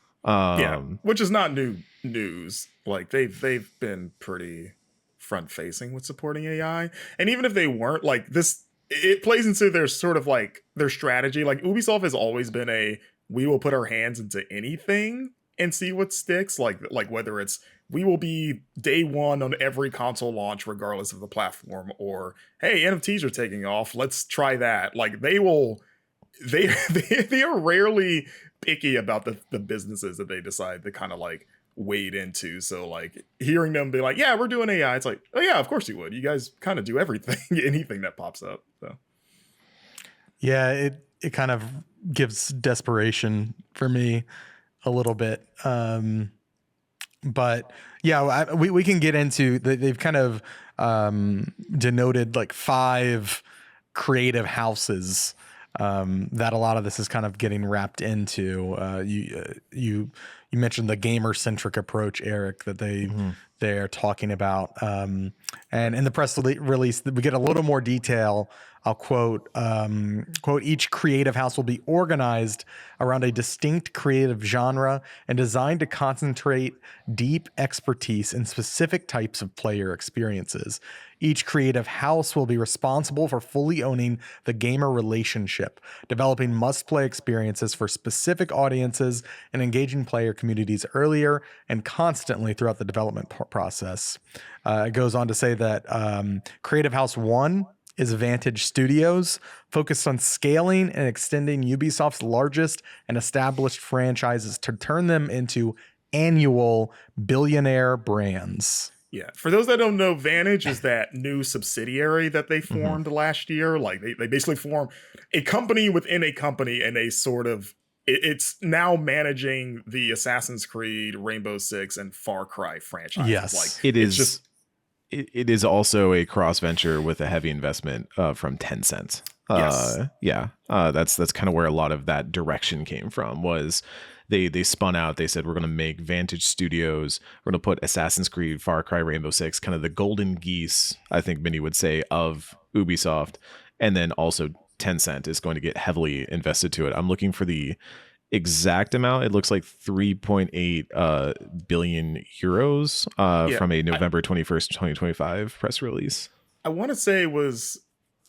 Which is not new news. Like they've been pretty front facing with supporting AI, and even if they weren't, like this, it plays into their sort of like their strategy. Like Ubisoft has always been we will put our hands into anything and see what sticks. Like whether it's we will be day one on every console launch regardless of the platform, or hey, NFTs are taking off, let's try that. Like they are rarely picky about the businesses that they decide to kind of like wade into. So like hearing them be like, yeah, we're doing AI, it's like, oh yeah, of course you would. You guys kind of do everything, anything that pops up. So yeah, it kind of gives desperation for me a little bit. But yeah, we can get into they've kind of denoted like 5 creative houses that a lot of this is kind of getting wrapped into. You mentioned the gamer centric approach, Eric, that they're talking about. And in the press release, we get a little more detail. I'll quote, each creative house will be organized around a distinct creative genre and designed to concentrate deep expertise in specific types of player experiences. Each creative house will be responsible for fully owning the gamer relationship, developing must-play experiences for specific audiences, and engaging player communities earlier and constantly throughout the development process. It goes on to say that Creative House 1 is Vantage Studios, focused on scaling and extending Ubisoft's largest and established franchises to turn them into annual billionaire brands. Yeah, for those that don't know, Vantage is that new subsidiary that they formed last year. Like they basically form a company within a company, and a sort of it's now managing the Assassin's Creed, Rainbow Six, and Far Cry franchises. Yes, like it is. It is also a cross venture with a heavy investment from Tencent. Yes. That's kind of where a lot of that direction came from. Was they spun out. They said, we're going to make Vantage Studios. We're going to put Assassin's Creed, Far Cry, Rainbow Six, kind of the golden geese, I think many would say, of Ubisoft. And then also Tencent is going to get heavily invested to it. I'm looking for the exact amount. It looks like 3.8 billion euros from a November 21st, 2025 press release. I want to say it was,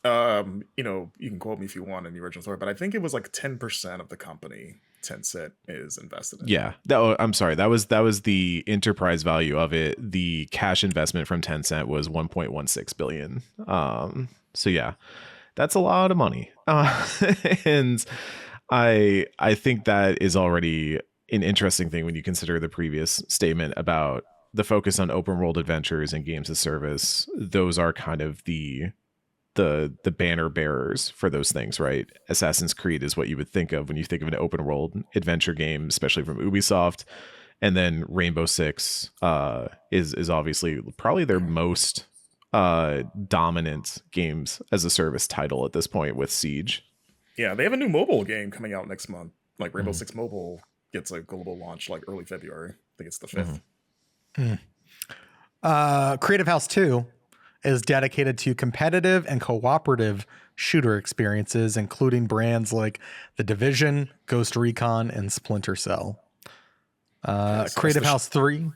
you can quote me if you want in the original story, but I think it was like 10% of the company Tencent is invested in. Yeah. I'm sorry. That was the enterprise value of it. The cash investment from Tencent was 1.16 billion. So yeah, that's a lot of money. And I think that is already an interesting thing when you consider the previous statement about the focus on open world adventures and games as service. Those are kind of the banner bearers for those things, right? Assassin's Creed is what you would think of when you think of an open world adventure game, especially from Ubisoft. And then Rainbow Six is obviously probably their most dominant games as a service title at this point with Siege. Yeah, they have a new mobile game coming out next month. Like Rainbow Six Mobile gets a global launch like early February. I think it's the 5th. Creative House 2 is dedicated to competitive and cooperative shooter experiences, including brands like The Division, Ghost Recon, and Splinter Cell. Creative House 3.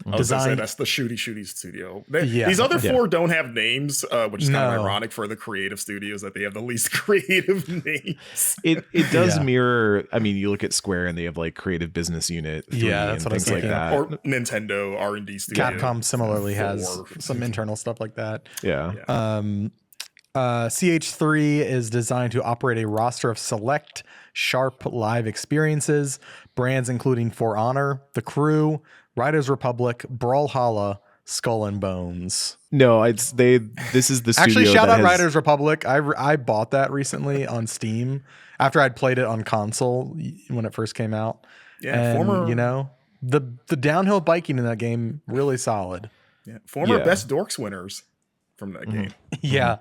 I was gonna say that's the shooty studio. These other 4 don't have names, which is kind of ironic for the creative studios that they have the least creative names. It does mirror. I mean, you look at Square and they have like creative business unit, that's what things like that, or Nintendo R&D studio. Capcom similarly has some internal stuff like that. CH3 is designed to operate a roster of select sharp live experiences, brands including For Honor, The Crew, Riders Republic, Brawlhalla, Skull and Bones. No, this is the studio. Actually, shout out Riders Republic. I bought that recently on Steam after I'd played it on console when it first came out. Yeah, and, the downhill biking in that game really solid. Yeah, former Best Dorks winners from that game. Yeah.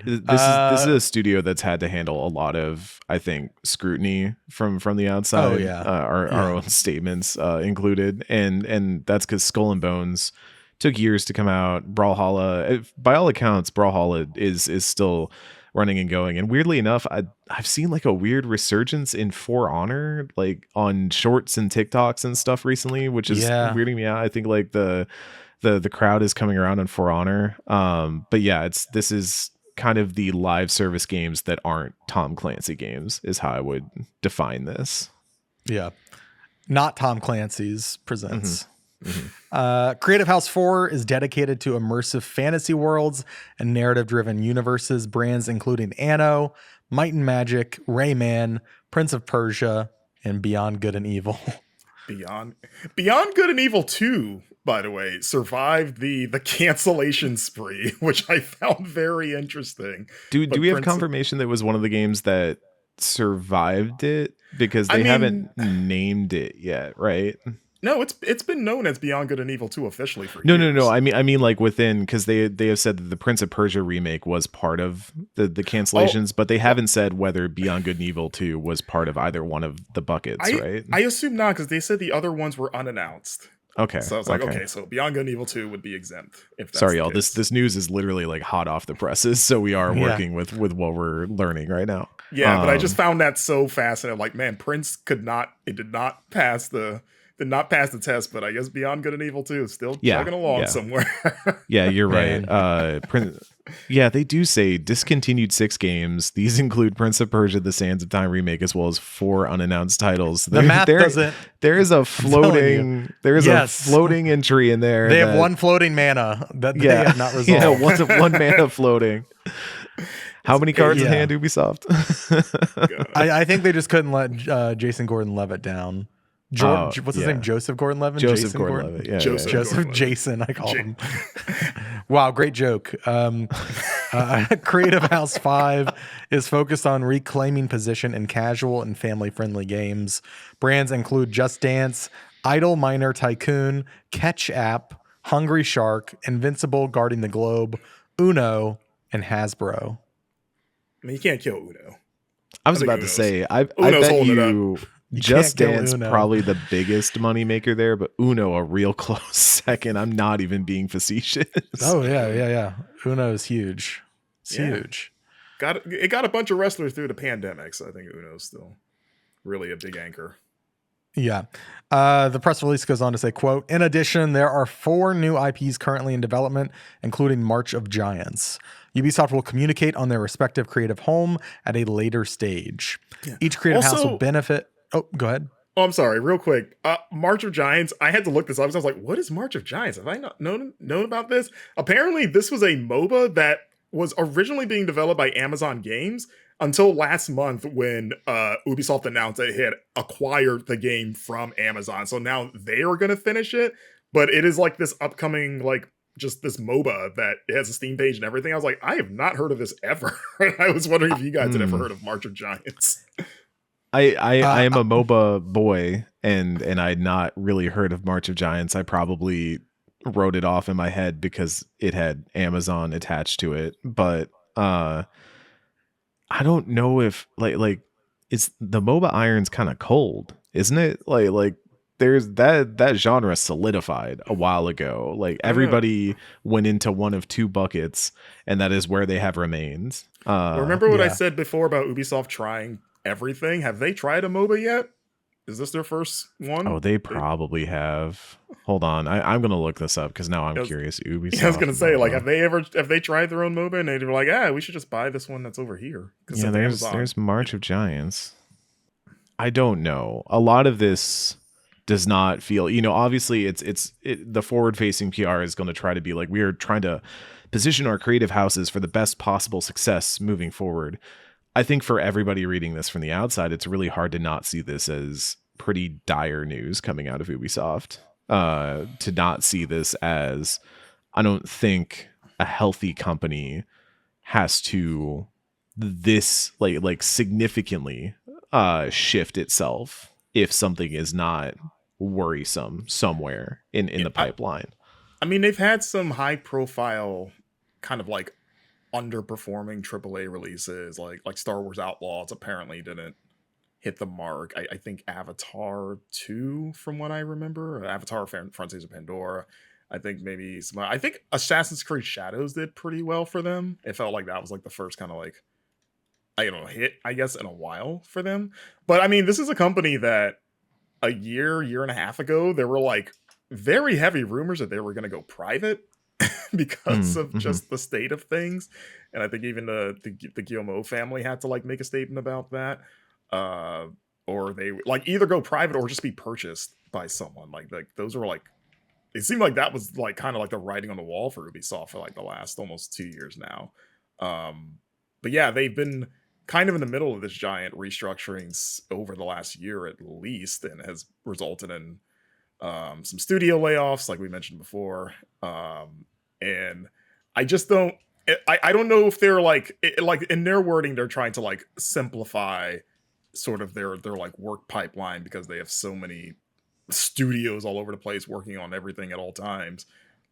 This is a studio that's had to handle a lot of, I think, scrutiny from the outside. Our own statements included, and that's because Skull and Bones took years to come out. Brawlhalla, by all accounts, Brawlhalla is still running and going. And weirdly enough, I've seen like a weird resurgence in For Honor, like on shorts and TikToks and stuff recently, which is weirding me out. I think like the crowd is coming around on For Honor. But yeah, this is kind of the live service games that aren't Tom Clancy games is how I would define this. Yeah. Not Tom Clancy's presents. Creative House 4 is dedicated to immersive fantasy worlds and narrative-driven universes. Brands including Anno, Might and Magic, Rayman, Prince of Persia, and Beyond Good and Evil. Beyond Good and Evil 2, by the way, survived the cancellation spree, which I found very interesting. Do we have confirmation that it was one of the games that survived it? Because they haven't named it yet, right? No, it's been known as Beyond Good and Evil 2 officially for years. No. I mean like within, because they have said that the Prince of Persia remake was part of the cancellations, but they haven't said whether Beyond Good and Evil 2 was part of either one of the buckets, right? I assume not, because they said the other ones were unannounced. Okay. So I was like, okay, so Beyond Good and Evil 2 would be exempt. If that's Sorry, y'all. This news is literally like hot off the presses, so we are working with what we're learning right now. Yeah, but I just found that so fascinating. Like, man, Prince did not pass the test, but I guess Beyond Good and Evil 2 is still chugging along somewhere. Yeah, you're right. Yeah, they do say discontinued 6 games. These include Prince of Persia: The Sands of Time remake, as well as 4 unannounced titles. The math doesn't. There is a floating. There is a floating entry in there. They have one floating mana that they have not resolved. Yeah, one mana floating. How many cards in hand, Ubisoft? I think they just couldn't let Jason Gordon-Levitt down. What's his name? Joseph Gordon-Levitt? Joseph Gordon-Levitt. Yeah, Joseph Jason, I call him. Wow, great joke. Creative House 5 is focused on reclaiming position in casual and family-friendly games. Brands include Just Dance, Idle Miner Tycoon, Catch App, Hungry Shark, Invincible Guarding the Globe, Uno, and Hasbro. I mean, you can't kill Uno. I was about to say, I bet you Just Dance probably the biggest moneymaker there, but Uno a real close second. I'm not even being facetious. Oh, yeah. Uno is huge. It's huge. It got a bunch of wrestlers through the pandemic, so I think Uno's still really a big anchor. Yeah. The press release goes on to say, quote, in addition, there are 4 new IPs currently in development, including March of Giants. Ubisoft will communicate on their respective creative home at a later stage. Yeah. Each creative house will benefit. Oh, go ahead. Oh, I'm sorry. Real quick. March of Giants. I had to look this up. I was like, what is March of Giants? Have I not known about this? Apparently, this was a MOBA that was originally being developed by Amazon Games until last month when Ubisoft announced that it had acquired the game from Amazon. So now they are going to finish it. But it is like this upcoming, like, just this MOBA that has a Steam page and everything. I was like, I have not heard of this ever. I was wondering if you guys had ever heard of March of Giants. I am a MOBA boy, and I'd not really heard of March of Giants. I probably wrote it off in my head because it had Amazon attached to it. But I don't know if like it's the MOBA iron's kind of cold, isn't it? Like there's that genre solidified a while ago. Like everybody went into one of 2 buckets, and that is where they have remained. Remember what I said before about Ubisoft trying everything? Have they tried a MOBA yet? Is this their first one? Oh, they probably have. Hold on, I'm gonna look this up because now I'm curious. Ubisoft. I was gonna say, like, have they tried their own MOBA and they were like, we should just buy this one that's over here? Yeah, there's March of Giants. I don't know. A lot of this does not feel, obviously the forward facing PR is going to try to be like, we are trying to position our creative houses for the best possible success moving forward. I think for everybody reading this from the outside, it's really hard to not see this as pretty dire news coming out of Ubisoft. To not see this as, I don't think a healthy company has to this like significantly shift itself if something is not worrisome somewhere in the pipeline. I mean, they've had some high profile kind of like underperforming AAA releases, like Star Wars Outlaws apparently didn't hit the mark. I think Avatar 2, from what I remember, or Avatar Frontiers of Pandora. I think I think Assassin's Creed Shadows did pretty well for them. It felt like that was like the first kind of like I don't know, hit, I guess, in a while for them. But I mean, this is a company that a year and a half ago, there were like very heavy rumors that they were going to go private because of Mm-hmm. just the state of things. And I think even the Guillemot family had to like make a statement about that. Uh, or they like either go private or just be purchased by someone. Like those were like, it seemed like that was like kind of like the writing on the wall for Ubisoft for like the last almost 2 years now. But yeah, they've been kind of in the middle of this giant restructurings over the last year at least, and has resulted in some studio layoffs, like we mentioned before. And I just don't. I don't know if they're like in their wording, they're trying to like simplify sort of their like work pipeline because they have so many studios all over the place working on everything at all times.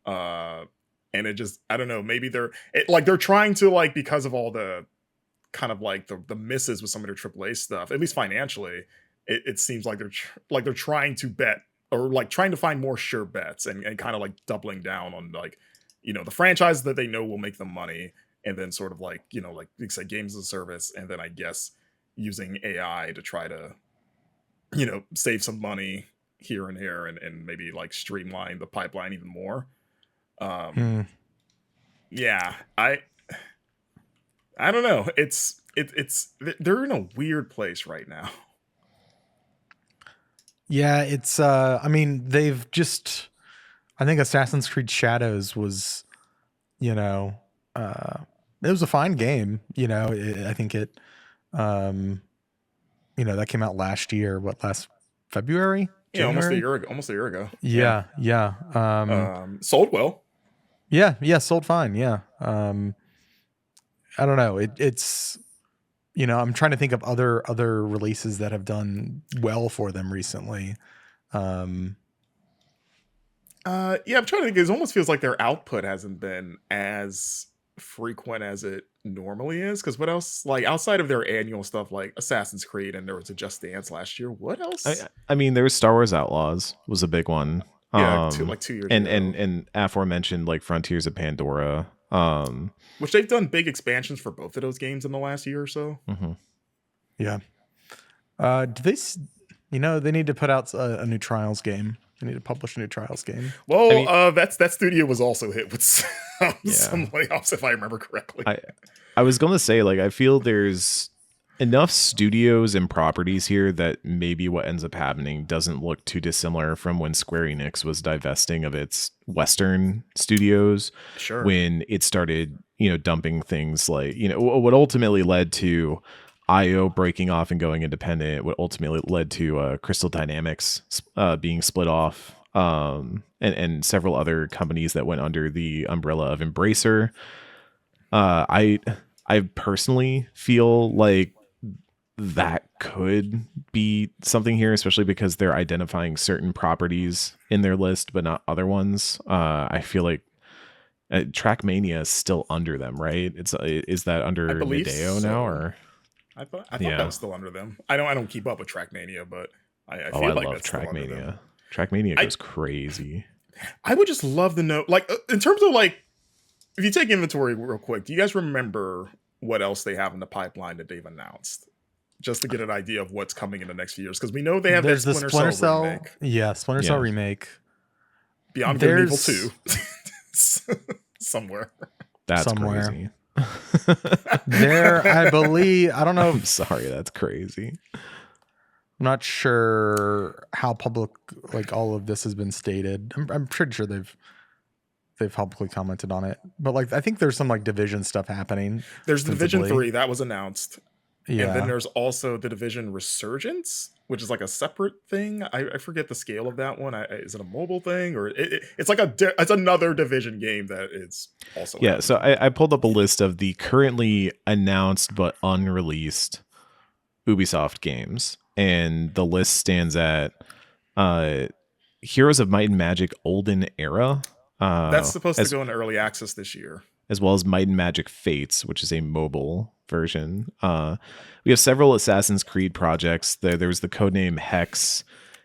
And it just, I don't know, maybe they're trying to like, because of all the kind of like the misses with some of their AAA stuff, at least financially, it seems like they're trying to bet, or like trying to find more sure bets, and kind of like doubling down on like, the franchises that they know will make them money, and then sort of like, like you said, games as a service, and then I guess using AI to try to, save some money here and here, and maybe like streamline the pipeline even more. Yeah, I don't know. They're in a weird place right now. Yeah, it's I mean, they've just, I think Assassin's Creed Shadows was, you know, it was a fine game, I think it that came out last year, last February? Yeah, January? almost a year ago. Yeah. Sold well. Yeah, sold fine. Yeah. I don't know. It's I'm trying to think of other releases that have done well for them recently. Yeah, I'm trying to think. It almost feels like their output hasn't been as frequent as it normally is. Because what else? Like outside of their annual stuff, like Assassin's Creed, and there was a Just Dance last year. What else? I mean, there was Star Wars Outlaws was a big one. Yeah, 2 years and ago. and aforementioned like Frontiers of Pandora. Which they've done big expansions for both of those games in the last year or so. Mm-hmm. Yeah. Do they? They need to put out a new Trials game. They need to publish a new Trials game. Well, that studio was also hit with some layoffs, if I remember correctly. I was gonna say, like, I feel there's enough studios and properties here that maybe what ends up happening doesn't look too dissimilar from when Square Enix was divesting of its Western studios. Sure. When it started, dumping things like, what ultimately led to IO breaking off and going independent, what ultimately led to Crystal Dynamics being split off, and several other companies that went under the umbrella of Embracer. I personally feel like that could be something here, especially because they're identifying certain properties in their list, but not other ones. I feel like Trackmania is still under them, right? Is that under Nadeo now, or? I thought that was still under them. I don't keep up with Trackmania, but I feel I like love that's still under them. Trackmania. Trackmania goes crazy. I would just love to know, like, in terms of like, if you take inventory real quick, do you guys remember what else they have in the pipeline that they've announced? Just to get an idea of what's coming in the next few years, because we know they have There's that Splinter Cell remake. Yeah, Splinter Cell remake. Beyond Good and Evil 2. Somewhere. That's crazy. There, I believe, I don't know. I'm sorry, that's crazy. I'm not sure how public like all of this has been stated. I'm pretty sure they've publicly commented on it, but like I think there's some like Division stuff happening. There's Division 3 that was announced. Yeah. And then there's also the Division Resurgence, which is like a separate thing. I forget the scale of that one. Is it a mobile thing, or it's like it's another Division game that is also out. So I pulled up a list of the currently announced but unreleased Ubisoft games, and the list stands at Heroes of Might and Magic Olden Era. That's supposed to go into early access this year, as well as Might and Magic Fates, which is a mobile version. We have several Assassin's Creed projects. There's the codename Hex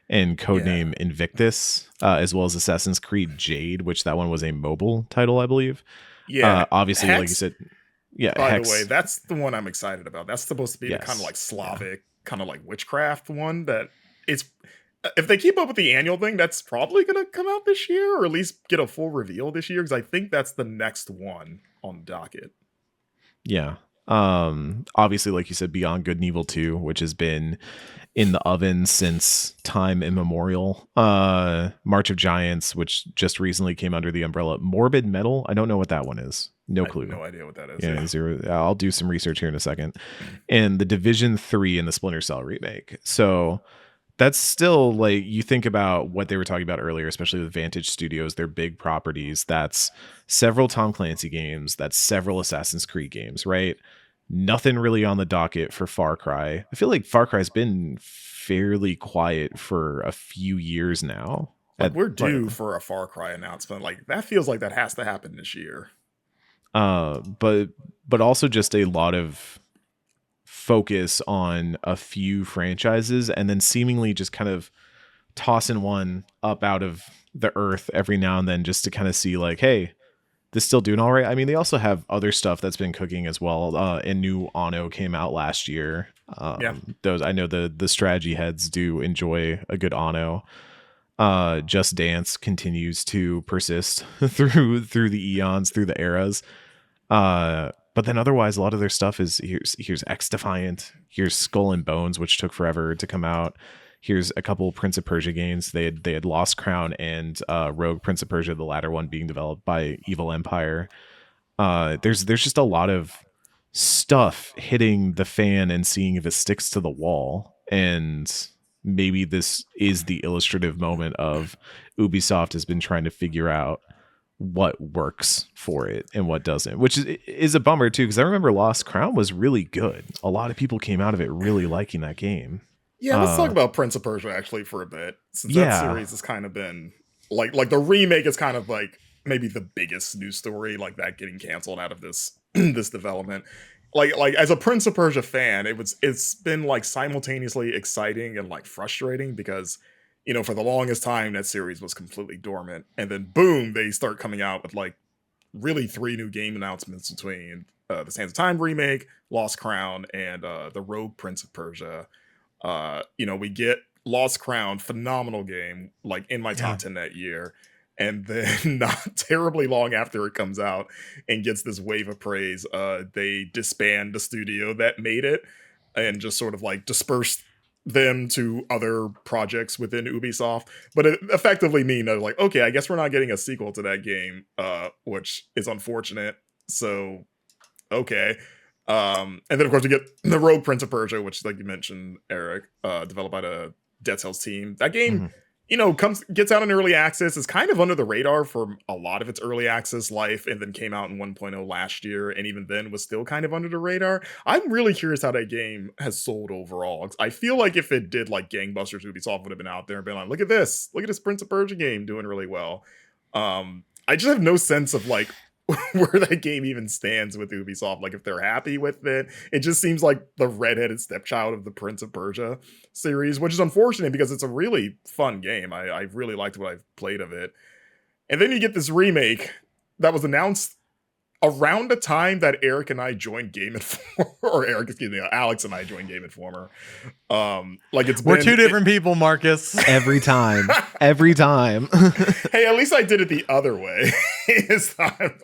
and codename Invictus, as well as Assassin's Creed Jade, which that one was a mobile title, I believe. Yeah, obviously, Hex, like you said. Yeah, By the way, Hex. that's the one I'm excited about. That's supposed to be the kind of Yes. like Slavic, kind of like witchcraft one that it's. If they keep up with the annual thing, that's probably going to come out this year, or at least get a full reveal this year, because I think that's the next one on the docket. Yeah. Obviously, like you said, Beyond Good and Evil 2, which has been in the oven since time immemorial. March of Giants, which just recently came under the umbrella. Morbid Metal. I don't know what that one is. No clue. I have no idea what that is. Yeah, zero. I'll do some research here in a second. And the Division 3 and the Splinter Cell remake. So that's still like, you think about what they were talking about earlier, especially with Vantage Studios, their big properties. That's several Tom Clancy games. That's several Assassin's Creed games, right? Nothing really on the docket for Far Cry. I feel like Far Cry's been fairly quiet for a few years now. Like we're due for a Far Cry announcement. Like that feels like that has to happen this year. But also just a lot of focus on a few franchises and then seemingly just kind of tossing one up out of the earth every now and then just to kind of see like, hey, this still doing all right. I mean, they also have other stuff that's been cooking as well. And new Anno came out last year. Those, I know the strategy heads do enjoy a good Anno. Just Dance continues to persist through the eons, through the eras. But then otherwise, a lot of their stuff is here's X Defiant, here's Skull and Bones, which took forever to come out. Here's a couple Prince of Persia games. They had Lost Crown and Rogue Prince of Persia, the latter one being developed by Evil Empire. There's just a lot of stuff hitting the fan and seeing if it sticks to the wall. And maybe this is the illustrative moment of Ubisoft has been trying to figure out what works for it and what doesn't, which is a bummer too, because I remember Lost Crown was really good. A lot of people came out of it really liking that game. Yeah, let's talk about Prince of Persia actually for a bit, since that series has kind of been like the remake is kind of like maybe the biggest news story, like that getting canceled out of this this development. Like as a Prince of Persia fan, it's been like simultaneously exciting and like frustrating because, you know, for the longest time that series was completely dormant, and then boom, they start coming out with like really 3 new game announcements between the Sands of Time remake, Lost Crown, and the Rogue Prince of Persia. You know, we get Lost Crown, phenomenal game, like in my top 10 that year. And then not terribly long after it comes out and gets this wave of praise, they disband the studio that made it and just sort of like disperse them to other projects within Ubisoft. But it effectively mean like, okay, I guess we're not getting a sequel to that game, which is unfortunate. So, okay. And then of course we get the Rogue Prince of Persia, which, like you mentioned, Eric, developed by the Dead Cells team. That game, you know, gets out in early access. Is kind of under the radar for a lot of its early access life, and then came out in 1.0 last year, and even then was still kind of under the radar. I'm really curious how that game has sold overall. I feel like if it did like gangbusters, Ubisoft would have been out there and been like, look at this Prince of Persia game doing really well. I just have no sense of like where that game even stands with Ubisoft. Like if they're happy with it, it just seems like the redheaded stepchild of the Prince of Persia series, which is unfortunate because it's a really fun game. I really liked what I've played of it. And then you get this remake that was announced around the time that Eric and I joined Game Informer, or Alex and I joined Game Informer. Like we're 2 different people, Marcus. Every time. Hey, at least I did it the other way.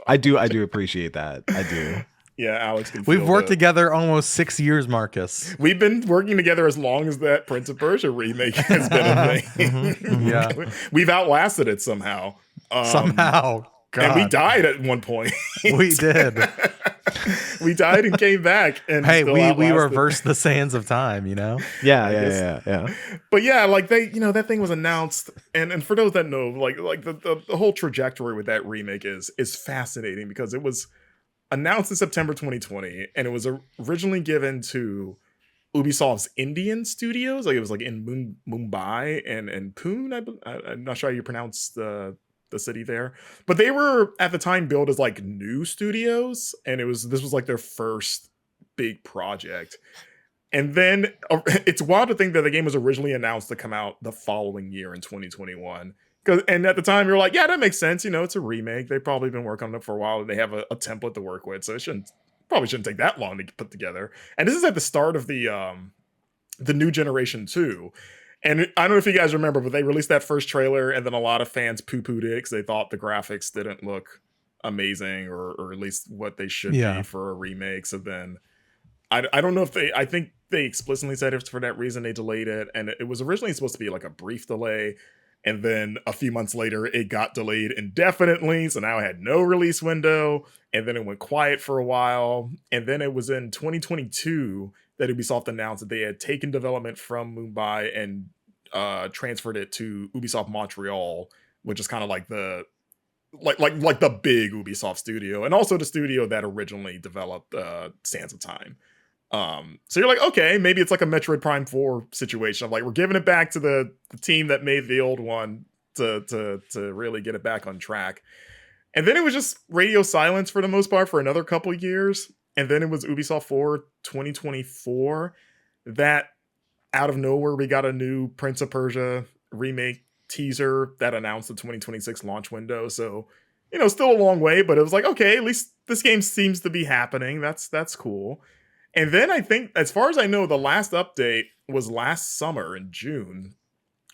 I do appreciate that. I do. Yeah, Alex. We've worked together almost 6 years, Marcus. We've been working together as long as that Prince of Persia remake has been a thing. Yeah, we've outlasted it somehow. Somehow. God. And we died at one point. We did. We died and came back. And hey, we reversed the sands of time, you know? Yeah. But yeah, like that thing was announced, and for those that know, like the whole trajectory with that remake is fascinating because it was announced in September 2020, and it was originally given to Ubisoft's Indian studios. Like it was like in Mumbai and Pune. I'm not sure how you pronounce the city there, but they were at the time billed as like new studios, and this was like their first big project. And then it's wild to think that the game was originally announced to come out the following year in 2021. And at the time you're like, yeah, that makes sense. You know, it's a remake. They've probably been working on it for a while, and they have a template to work with, so it shouldn't probably shouldn't take that long to put together. And this is at the start of the new generation too. And I don't know if you guys remember, but they released that first trailer, and then a lot of fans poo-pooed it because they thought the graphics didn't look amazing, or at least what they should be for a remake. So then I don't know if I think they explicitly said it's for that reason they delayed it, and it was originally supposed to be like a brief delay, and then a few months later it got delayed indefinitely, so now it had no release window, and then it went quiet for a while, and then it was in 2022 that Ubisoft announced that they had taken development from Mumbai and transferred it to Ubisoft Montreal, which is kind of like the big Ubisoft studio, and also the studio that originally developed Sands of Time. So you're like, okay, maybe it's like a Metroid Prime 4 situation of like, we're giving it back to the team that made the old one to really get it back on track. And then it was just radio silence for the most part for another couple years. And then it was Ubisoft 4 2024 that out of nowhere we got a new Prince of Persia remake teaser that announced the 2026 launch window. So, still a long way, but it was like, okay, at least this game seems to be happening. That's cool. And then I think, as far as I know, the last update was last summer in June,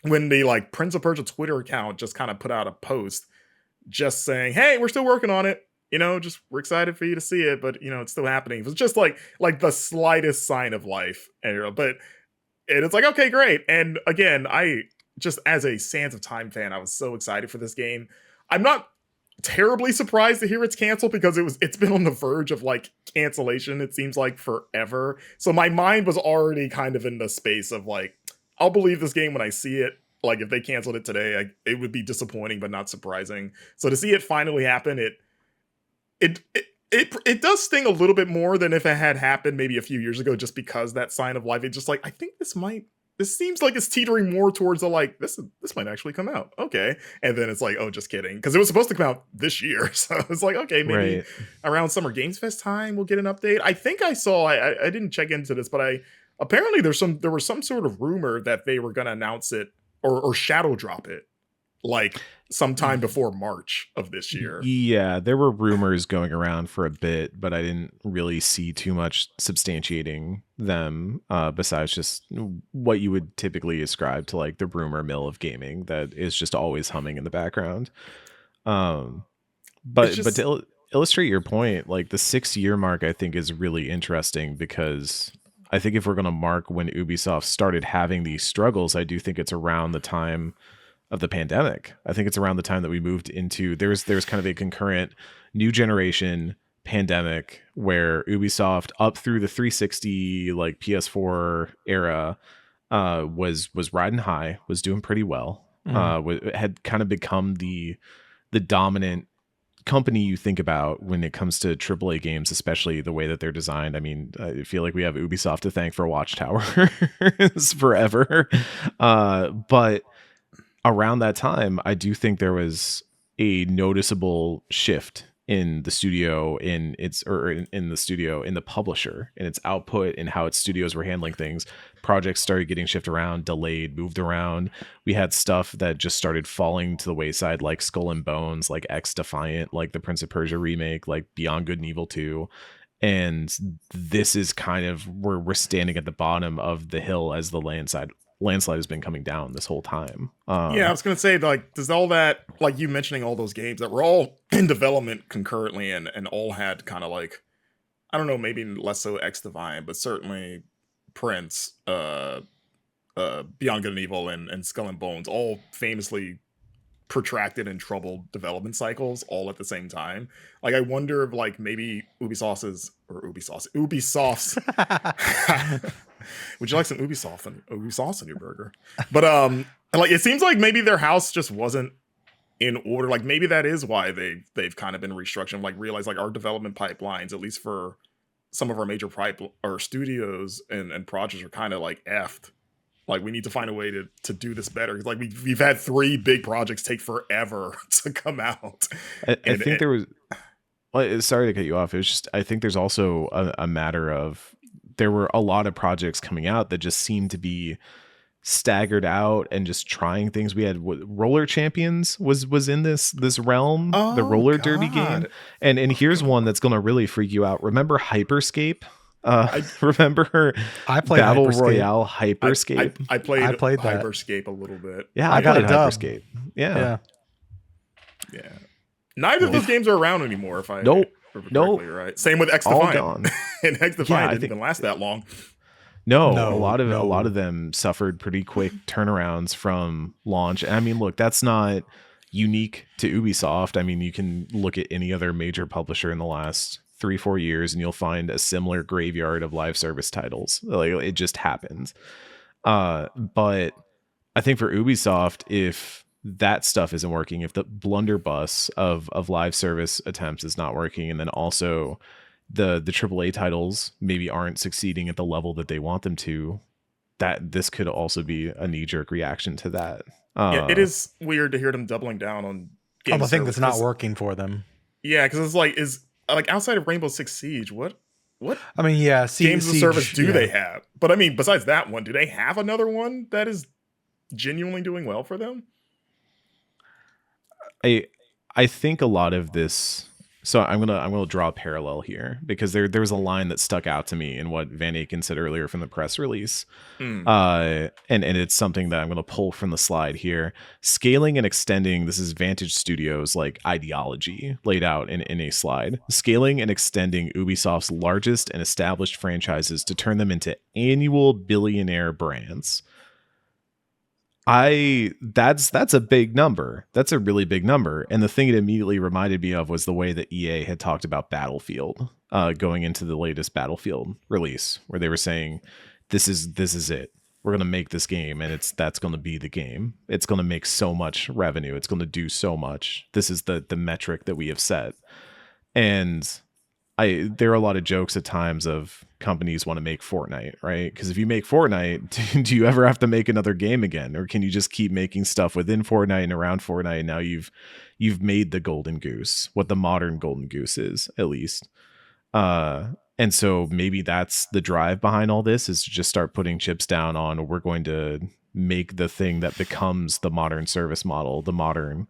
when the Prince of Persia Twitter account just kind of put out a post just saying, hey, we're still working on it. Just we're excited for you to see it, but it's still happening. It was just like the slightest sign of life. And it's like, okay, great. And again, I just, as a Sands of Time fan, I was so excited for this game. I'm not terribly surprised to hear it's canceled, because it's been on the verge of cancellation, it seems like, forever. So my mind was already kind of in the space of I'll believe this game when I see it. If they canceled it today, it would be disappointing but not surprising. So to see it finally happen, it does sting a little bit more than if it had happened maybe a few years ago, just because that sign of life. It's just I think this seems like it's teetering more towards this might actually come out. Okay. And then it's oh, just kidding. Because it was supposed to come out this year. So it's okay, maybe around Summer Games Fest time we'll get an update. I think I saw, I didn't check into this, but apparently there was some sort of rumor that they were going to announce it or shadow drop it sometime before March of this year. Yeah, there were rumors going around for a bit, but I didn't really see too much substantiating them, besides just what you would typically ascribe to the rumor mill of gaming that is just always humming in the background. But to illustrate your point, the 6-year mark I think is really interesting, because I think if we're going to mark when Ubisoft started having these struggles, I do think it's around the time of the pandemic. I think it's around the time that we moved into, there's kind of a concurrent new generation pandemic where Ubisoft up through the 360 PS4 era was riding high, was doing pretty well. Had kind of become the dominant company you think about when it comes to AAA games, especially the way that they're designed. I mean, I feel like we have Ubisoft to thank for Watchtower forever. But around that time, I do think there was a noticeable shift in the studio, in the publisher, in its output, and how its studios were handling things. Projects started getting shifted around, delayed, moved around. We had stuff that just started falling to the wayside, like Skull and Bones, like X Defiant, like the Prince of Persia remake, like Beyond Good and Evil 2. And this is kind of where we're standing at the bottom of the hill as the landslide has been coming down this whole time. Yeah, I was gonna say, does all that, you mentioning all those games that were all in development concurrently and all had kind of I don't know, maybe less so X Divine, but certainly Prince, Beyond Good and Evil, and Skull and Bones, all famously protracted and troubled development cycles all at the same time. I wonder if maybe Ubisoft's would you like some Ubisoft in your burger? But it seems like maybe their house just wasn't in order. Maybe that is why they've kind of been restructuring. Realize our development pipelines, at least for some of our major studios and projects, are kind of effed. We need to find a way to do this better. We've had 3 big projects take forever to come out. I think there was. Well, sorry to cut you off. It was just, I think there's also a matter of, there were a lot of projects coming out that just seemed to be staggered out and just trying things. We had Roller Champions was in this realm, the Oh roller derby game. God. And here's one God. that's going to really freak you out. Remember Hyperscape? I Remember I played Battle Hyperscape. Royale I Hyperscape? I played played that. Hyperscape a little bit. Yeah, I got played a dub. Hyperscape. Yeah. Yeah. Yeah. Neither of those games are around anymore, if I Nope. remember Nope. correctly, right? Same with X All Defiant. gone. And X Defiant Yeah, I didn't think- even last that long. No, No, a lot no. of them suffered pretty quick turnarounds from launch. I mean, look, that's not unique to Ubisoft. I mean, you can look at any other major publisher in the last 3-4 years and you'll find a similar graveyard of live service titles. Like, it just happens. But I think for Ubisoft, if that stuff isn't working, if the blunderbuss of live service attempts is not working, and then also the AAA titles maybe aren't succeeding at the level that they want them to, that this could also be a knee-jerk reaction to that. Yeah, it is weird to hear them doubling down on games. I think that's not working for them. Yeah, because it's like outside of Rainbow Six Siege, what I mean, yeah, games of service do yeah. they have? But I mean, besides that one, do they have another one that is genuinely doing well for them? I think a lot of this. So I'm gonna draw a parallel here because there was a line that stuck out to me in what Van Aken said earlier from the press release, and it's something that I'm gonna pull from the slide here. Scaling and extending. This is Vantage Studios like ideology laid out in a slide. Scaling and extending Ubisoft's largest and established franchises to turn them into annual billionaire brands. That's a big number. That's a really big number. And the thing it immediately reminded me of was the way that EA had talked about Battlefield, going into the latest Battlefield release, where they were saying, this is it. We're gonna make this game, and that's gonna be the game. It's gonna make so much revenue. It's gonna do so much. This is the metric that we have set. And there are a lot of jokes at times of companies want to make Fortnite, right? Because if you make Fortnite, do you ever have to make another game again, or can you just keep making stuff within Fortnite and around Fortnite? And now you've made the golden goose, what the modern golden goose is, at least. And so maybe that's the drive behind all this, is to just start putting chips down on, we're going to make the thing that becomes the modern service model, the modern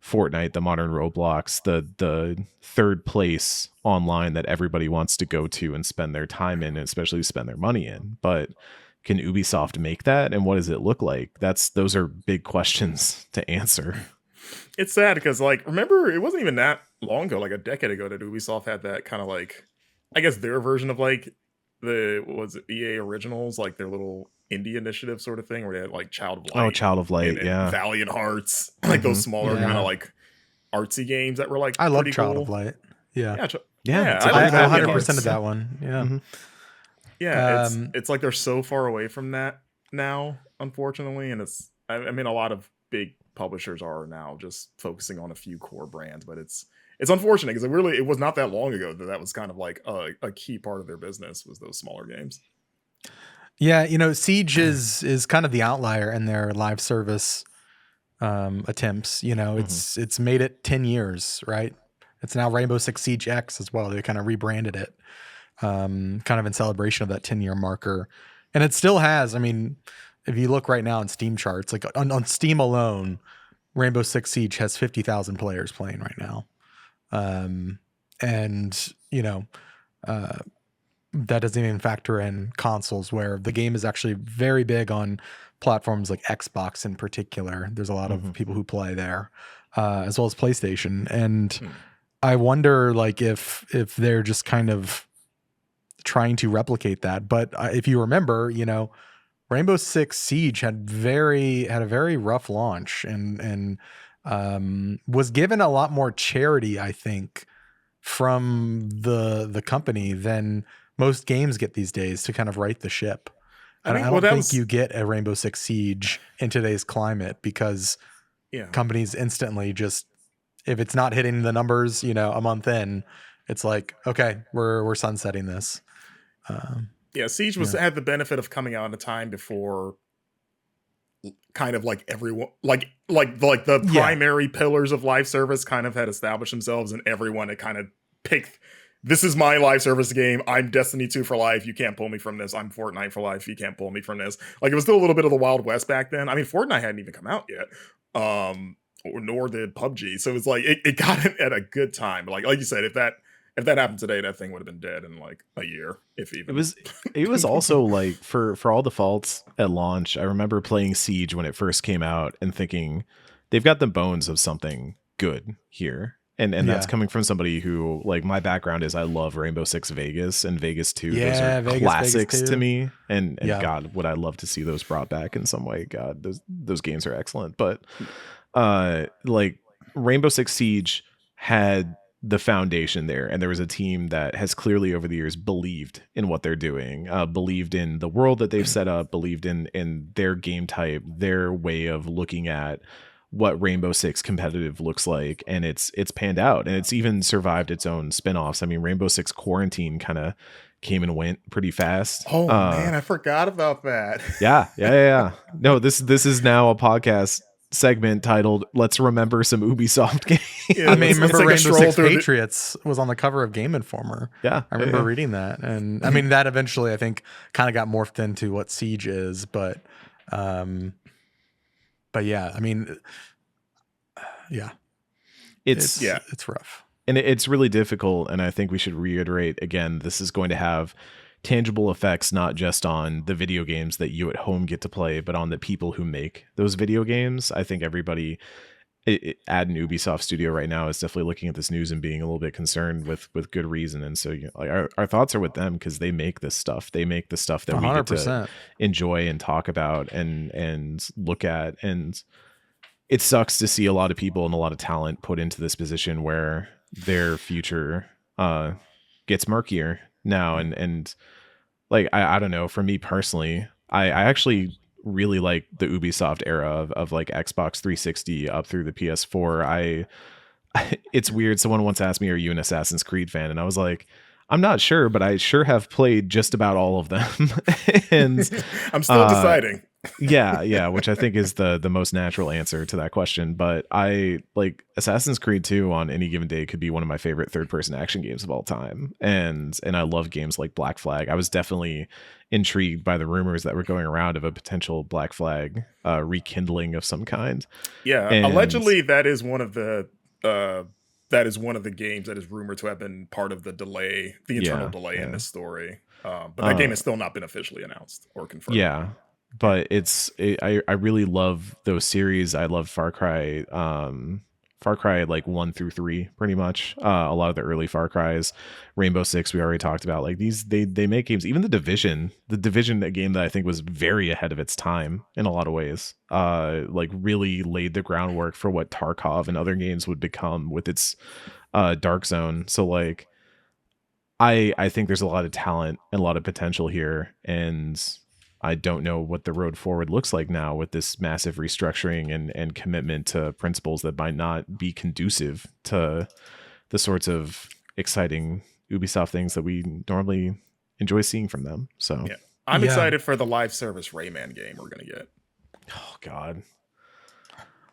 Fortnite, the modern Roblox, the third place online that everybody wants to go to and spend their time in, and especially spend their money in. But can Ubisoft make that, and what does it look like? Those are big questions to answer. It's sad because, like, remember, it wasn't even that long ago, like a decade ago, that Ubisoft had that kind of like, I guess their version of like was it EA Originals, like their little indie initiative sort of thing, where they had like Child of Light. Oh, Child of Light, and yeah. Valiant Hearts, like those smaller Yeah. kind of like artsy games that were like I love pretty Child cool. of Light. Yeah. Yeah, it's I a like great I Valiant 100% Hearts. of that one. Yeah. Mhm. Yeah, Um, it's like they're so far away from that now, unfortunately, and I mean, a lot of big publishers are now just focusing on a few core brands, but it's unfortunate because it was not that long ago that was kind of like a key part of their business, was those smaller games. Yeah, Siege is kind of the outlier in their live service attempts. It's made it 10 years, right? It's now Rainbow Six Siege X as well. They kind of rebranded it, kind of in celebration of that 10-year marker. And it still has, I mean, if you look right now in Steam charts, like on Steam alone, Rainbow Six Siege has 50,000 players playing right now. That doesn't even factor in consoles, where the game is actually very big on platforms like Xbox in particular. There's a lot of people who play there, as well as PlayStation. And I wonder, like, if they're just kind of trying to replicate that. But if you remember, Rainbow Six Siege had a very rough launch, and was given a lot more charity, I think, from the company than most games get these days to kind of right the ship. And I don't think you get a Rainbow Six Siege in today's climate, because companies instantly just, if it's not hitting the numbers, a month in, it's like, okay, we're sunsetting this. Siege had the benefit of coming out in a time before kind of like everyone, like the primary pillars of live service kind of had established themselves, and everyone had kind of picked this is my live service game. I'm Destiny 2 for life. You can't pull me from this. I'm Fortnite for life. You can't pull me from this. Like, it was still a little bit of the Wild West back then. I mean, Fortnite hadn't even come out yet. Nor did PUBG. So it's like it got it at a good time. Like you said, if that happened today, that thing would have been dead in like a year, if even. It was also like for all the faults at launch, I remember playing Siege when it first came out and thinking they've got the bones of something good here. And that's coming from somebody who, like, my background is I love Rainbow Six Vegas and Vegas 2. Those are classics to me. And God, would I love to see those brought back in some way. God, those games are excellent. But like Rainbow Six Siege had the foundation there, and there was a team that has clearly over the years believed in what they're doing, believed in the world that they've set up, believed in their game type, their way of looking at what Rainbow Six competitive looks like, and it's panned out, and it's even survived its own spin-offs. I mean, Rainbow Six Quarantine kind of came and went pretty fast. Oh man, I forgot about that. Yeah. No, this is now a podcast segment titled "Let's Remember Some Ubisoft Games." Yeah, I mean, remember Rainbow Six Patriots was on the cover of Game Informer. Yeah, I remember reading that, and I mean that eventually I think kind of got morphed into what Siege is, but yeah, I mean, it's rough, and it's really difficult. And I think we should reiterate again: this is going to have tangible effects not just on the video games that you at home get to play, but on the people who make those video games. I think everybody at an Ubisoft studio right now is definitely looking at this news and being a little bit concerned with good reason. And so, you know, like our thoughts are with them because they make this stuff. They make the stuff that 100%. We get to enjoy and talk about and look at. And it sucks to see a lot of people and a lot of talent put into this position where their future gets murkier now. And like, I don't know, for me personally, I actually really like the Ubisoft era of like Xbox 360 up through the PS4. It's weird. Someone once asked me, "Are you an Assassin's Creed fan?" And I was like, I'm not sure, but I sure have played just about all of them. And I'm still deciding. Yeah, which I think is the most natural answer to that question. But I like Assassin's Creed 2 on any given day could be one of my favorite third-person action games of all time. And I love games like Black Flag. I was definitely intrigued by the rumors that were going around of a potential Black Flag rekindling of some kind. Yeah, and allegedly that is one of the games that is rumored to have been part of the delay, the internal delay in this story. But that game has still not been officially announced or confirmed. Yeah, but I really love those series. I love Far Cry like 1 through 3, pretty much. A lot of the early Far Cries, Rainbow Six, we already talked about. Like these, they make games. Even the Division, a game that I think was very ahead of its time in a lot of ways. Like really laid the groundwork for what Tarkov and other games would become with its Dark Zone. So like, I think there's a lot of talent and a lot of potential here, and I don't know what the road forward looks like now with this massive restructuring and commitment to principles that might not be conducive to the sorts of exciting Ubisoft things that we normally enjoy seeing from them. So yeah. I'm excited for the live service Rayman game we're going to get. Oh, God.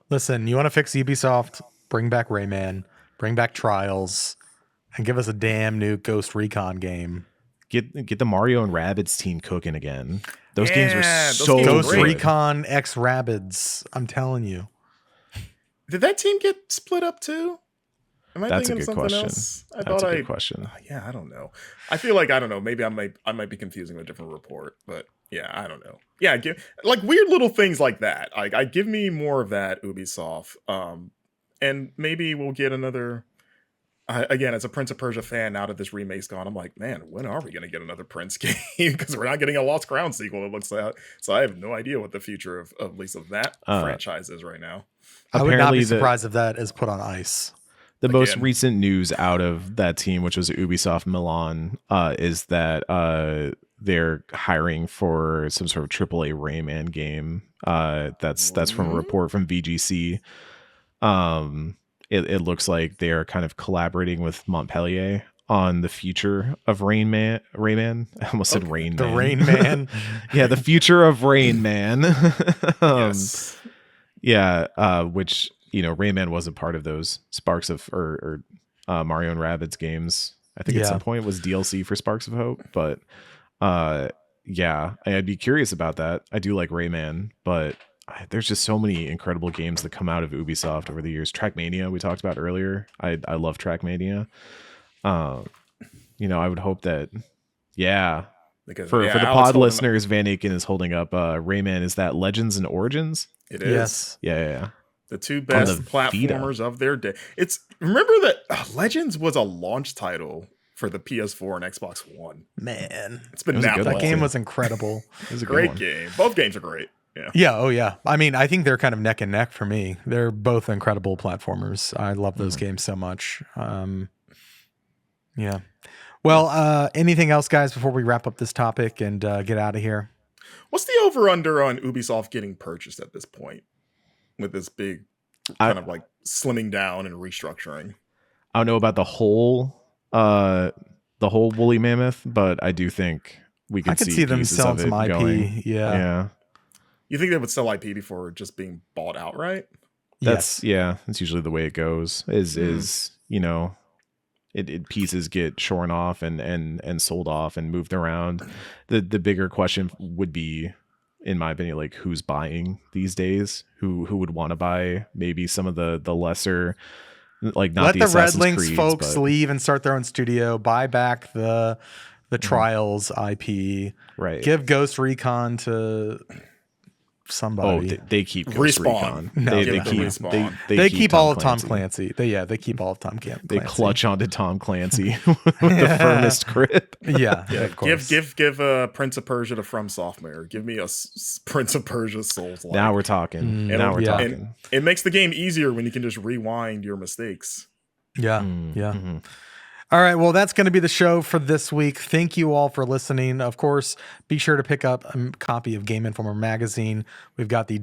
Listen, you want to fix Ubisoft? Bring back Rayman, bring back Trials, and give us a damn new Ghost Recon game. Get the Mario and Rabbids team cooking again. Those games were so Ghost good. Recon X Rabbids. I'm telling you. Did that team get split up too? Am I That's thinking a good of something question. else? That's a good question. Yeah, I don't know. I feel like I don't know. Maybe I might be confusing a different report, but yeah, I don't know. Yeah, like weird little things like that. Like, I give me more of that, Ubisoft. And maybe we'll get another. Again, as a Prince of Persia fan, now that this remake's gone, I'm like, man, when are we going to get another Prince game? Because we're not getting a Lost Crown sequel, it looks like. So I have no idea what the future of at least of that franchise is right now. I would not be surprised if that is put on ice. The most recent news out of that team, which was Ubisoft Milan, is that they're hiring for some sort of AAA Rayman game. That's from a report from VGC. It looks like they are kind of collaborating with Montpellier on the future of Rayman. I almost said Rain Man. The Rain Man. Yeah, the future of Rain Man. Yes. Yeah, which, you know, Rayman was a part of those Sparks of or Mario and Rabbids games I think at some point was DLC for Sparks of Hope, but yeah, I'd be curious about that. I do like Rayman, but there's just so many incredible games that come out of Ubisoft over the years. Trackmania we talked about earlier. I love Trackmania. You know, I would hope that, yeah. Because for the Alex pod holding listeners, Van Aken is holding up Rayman. Is that Legends and Origins? It is. Yes. Yeah. The two best the platformers of their day. Remember that Legends was a launch title for the PS4 and Xbox One. Man, It's been It was a that good long. that game was incredible. It was a good Great one. game. Both games are great. Yeah. Yeah. Oh, yeah. I mean, I think they're kind of neck and neck for me. They're both incredible platformers. I love those games so much. Yeah. Well, anything else, guys, before we wrap up this topic and get out of here? What's the over-under on Ubisoft getting purchased at this point? With this big kind of like slimming down and restructuring. I don't know about the whole woolly mammoth, but I do think we could I could see them pieces selling of some it IP. going. Yeah. You think they would sell IP before just being bought outright? That's usually the way it goes. Is you know, it pieces get shorn off and sold off and moved around. The bigger question would be, in my opinion, like who's buying these days? Who would want to buy maybe some of the lesser, like not Let the Red Assassin's Links Creeds, folks but, leave and start their own studio. Buy back the Trials IP. right? Give Ghost Recon to somebody. They keep Ghost Respawn. Recon. No, They give keep them Respawn. They keep all of Tom Clancy. Clancy. They keep all of Tom Clancy. They clutch onto Tom Clancy with the firmest grip. Yeah, Yeah, of course. give Prince of Persia to From Software. Give me a Prince of Persia Souls. Now we're talking. Now we're yeah. talking. And it makes the game easier when you can just rewind your mistakes. Yeah, yeah. Mm-hmm. All right, well, that's going to be the show for this week. Thank you all for listening. Of course, be sure to pick up a copy of Game Informer magazine. We've got the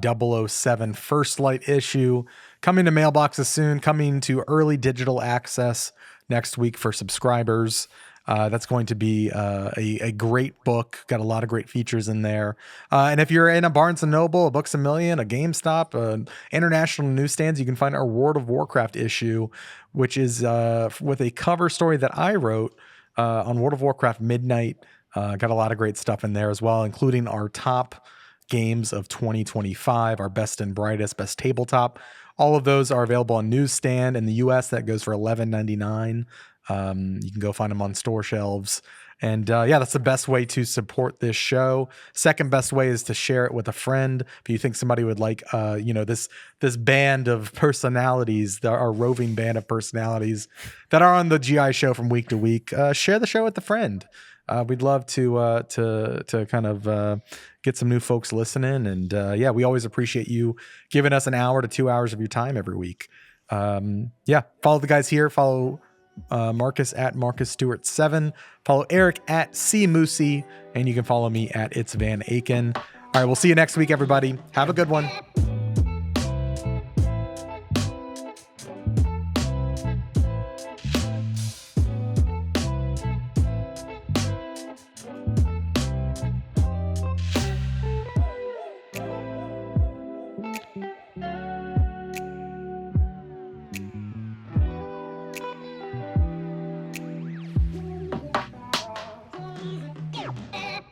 007 First Light issue coming to mailboxes soon, coming to early digital access next week for subscribers. That's going to be a great book. Got a lot of great features in there. And if you're in a Barnes & Noble, a Books A Million, a GameStop, international newsstands, you can find our World of Warcraft issue, which is with a cover story that I wrote on World of Warcraft Midnight. Got a lot of great stuff in there as well, including our top games of 2025, our best and brightest, best tabletop. All of those are available on newsstand in the US. That goes for $11.99. You can go find them on store shelves. And that's the best way to support this show. Second best way is to share it with a friend. If you think somebody would like, this band of personalities, our roving band of personalities that are on the GI show from week to week, share the show with a friend. We'd love to kind of get some new folks listening. And we always appreciate you giving us an hour to 2 hours of your time every week. Follow the guys here. Follow Marcus at Marcus Stewart 7. Follow Eric at C Moosey, and you can follow me at It's Van Aken. All right, we'll see you next week, everybody. Have a good one.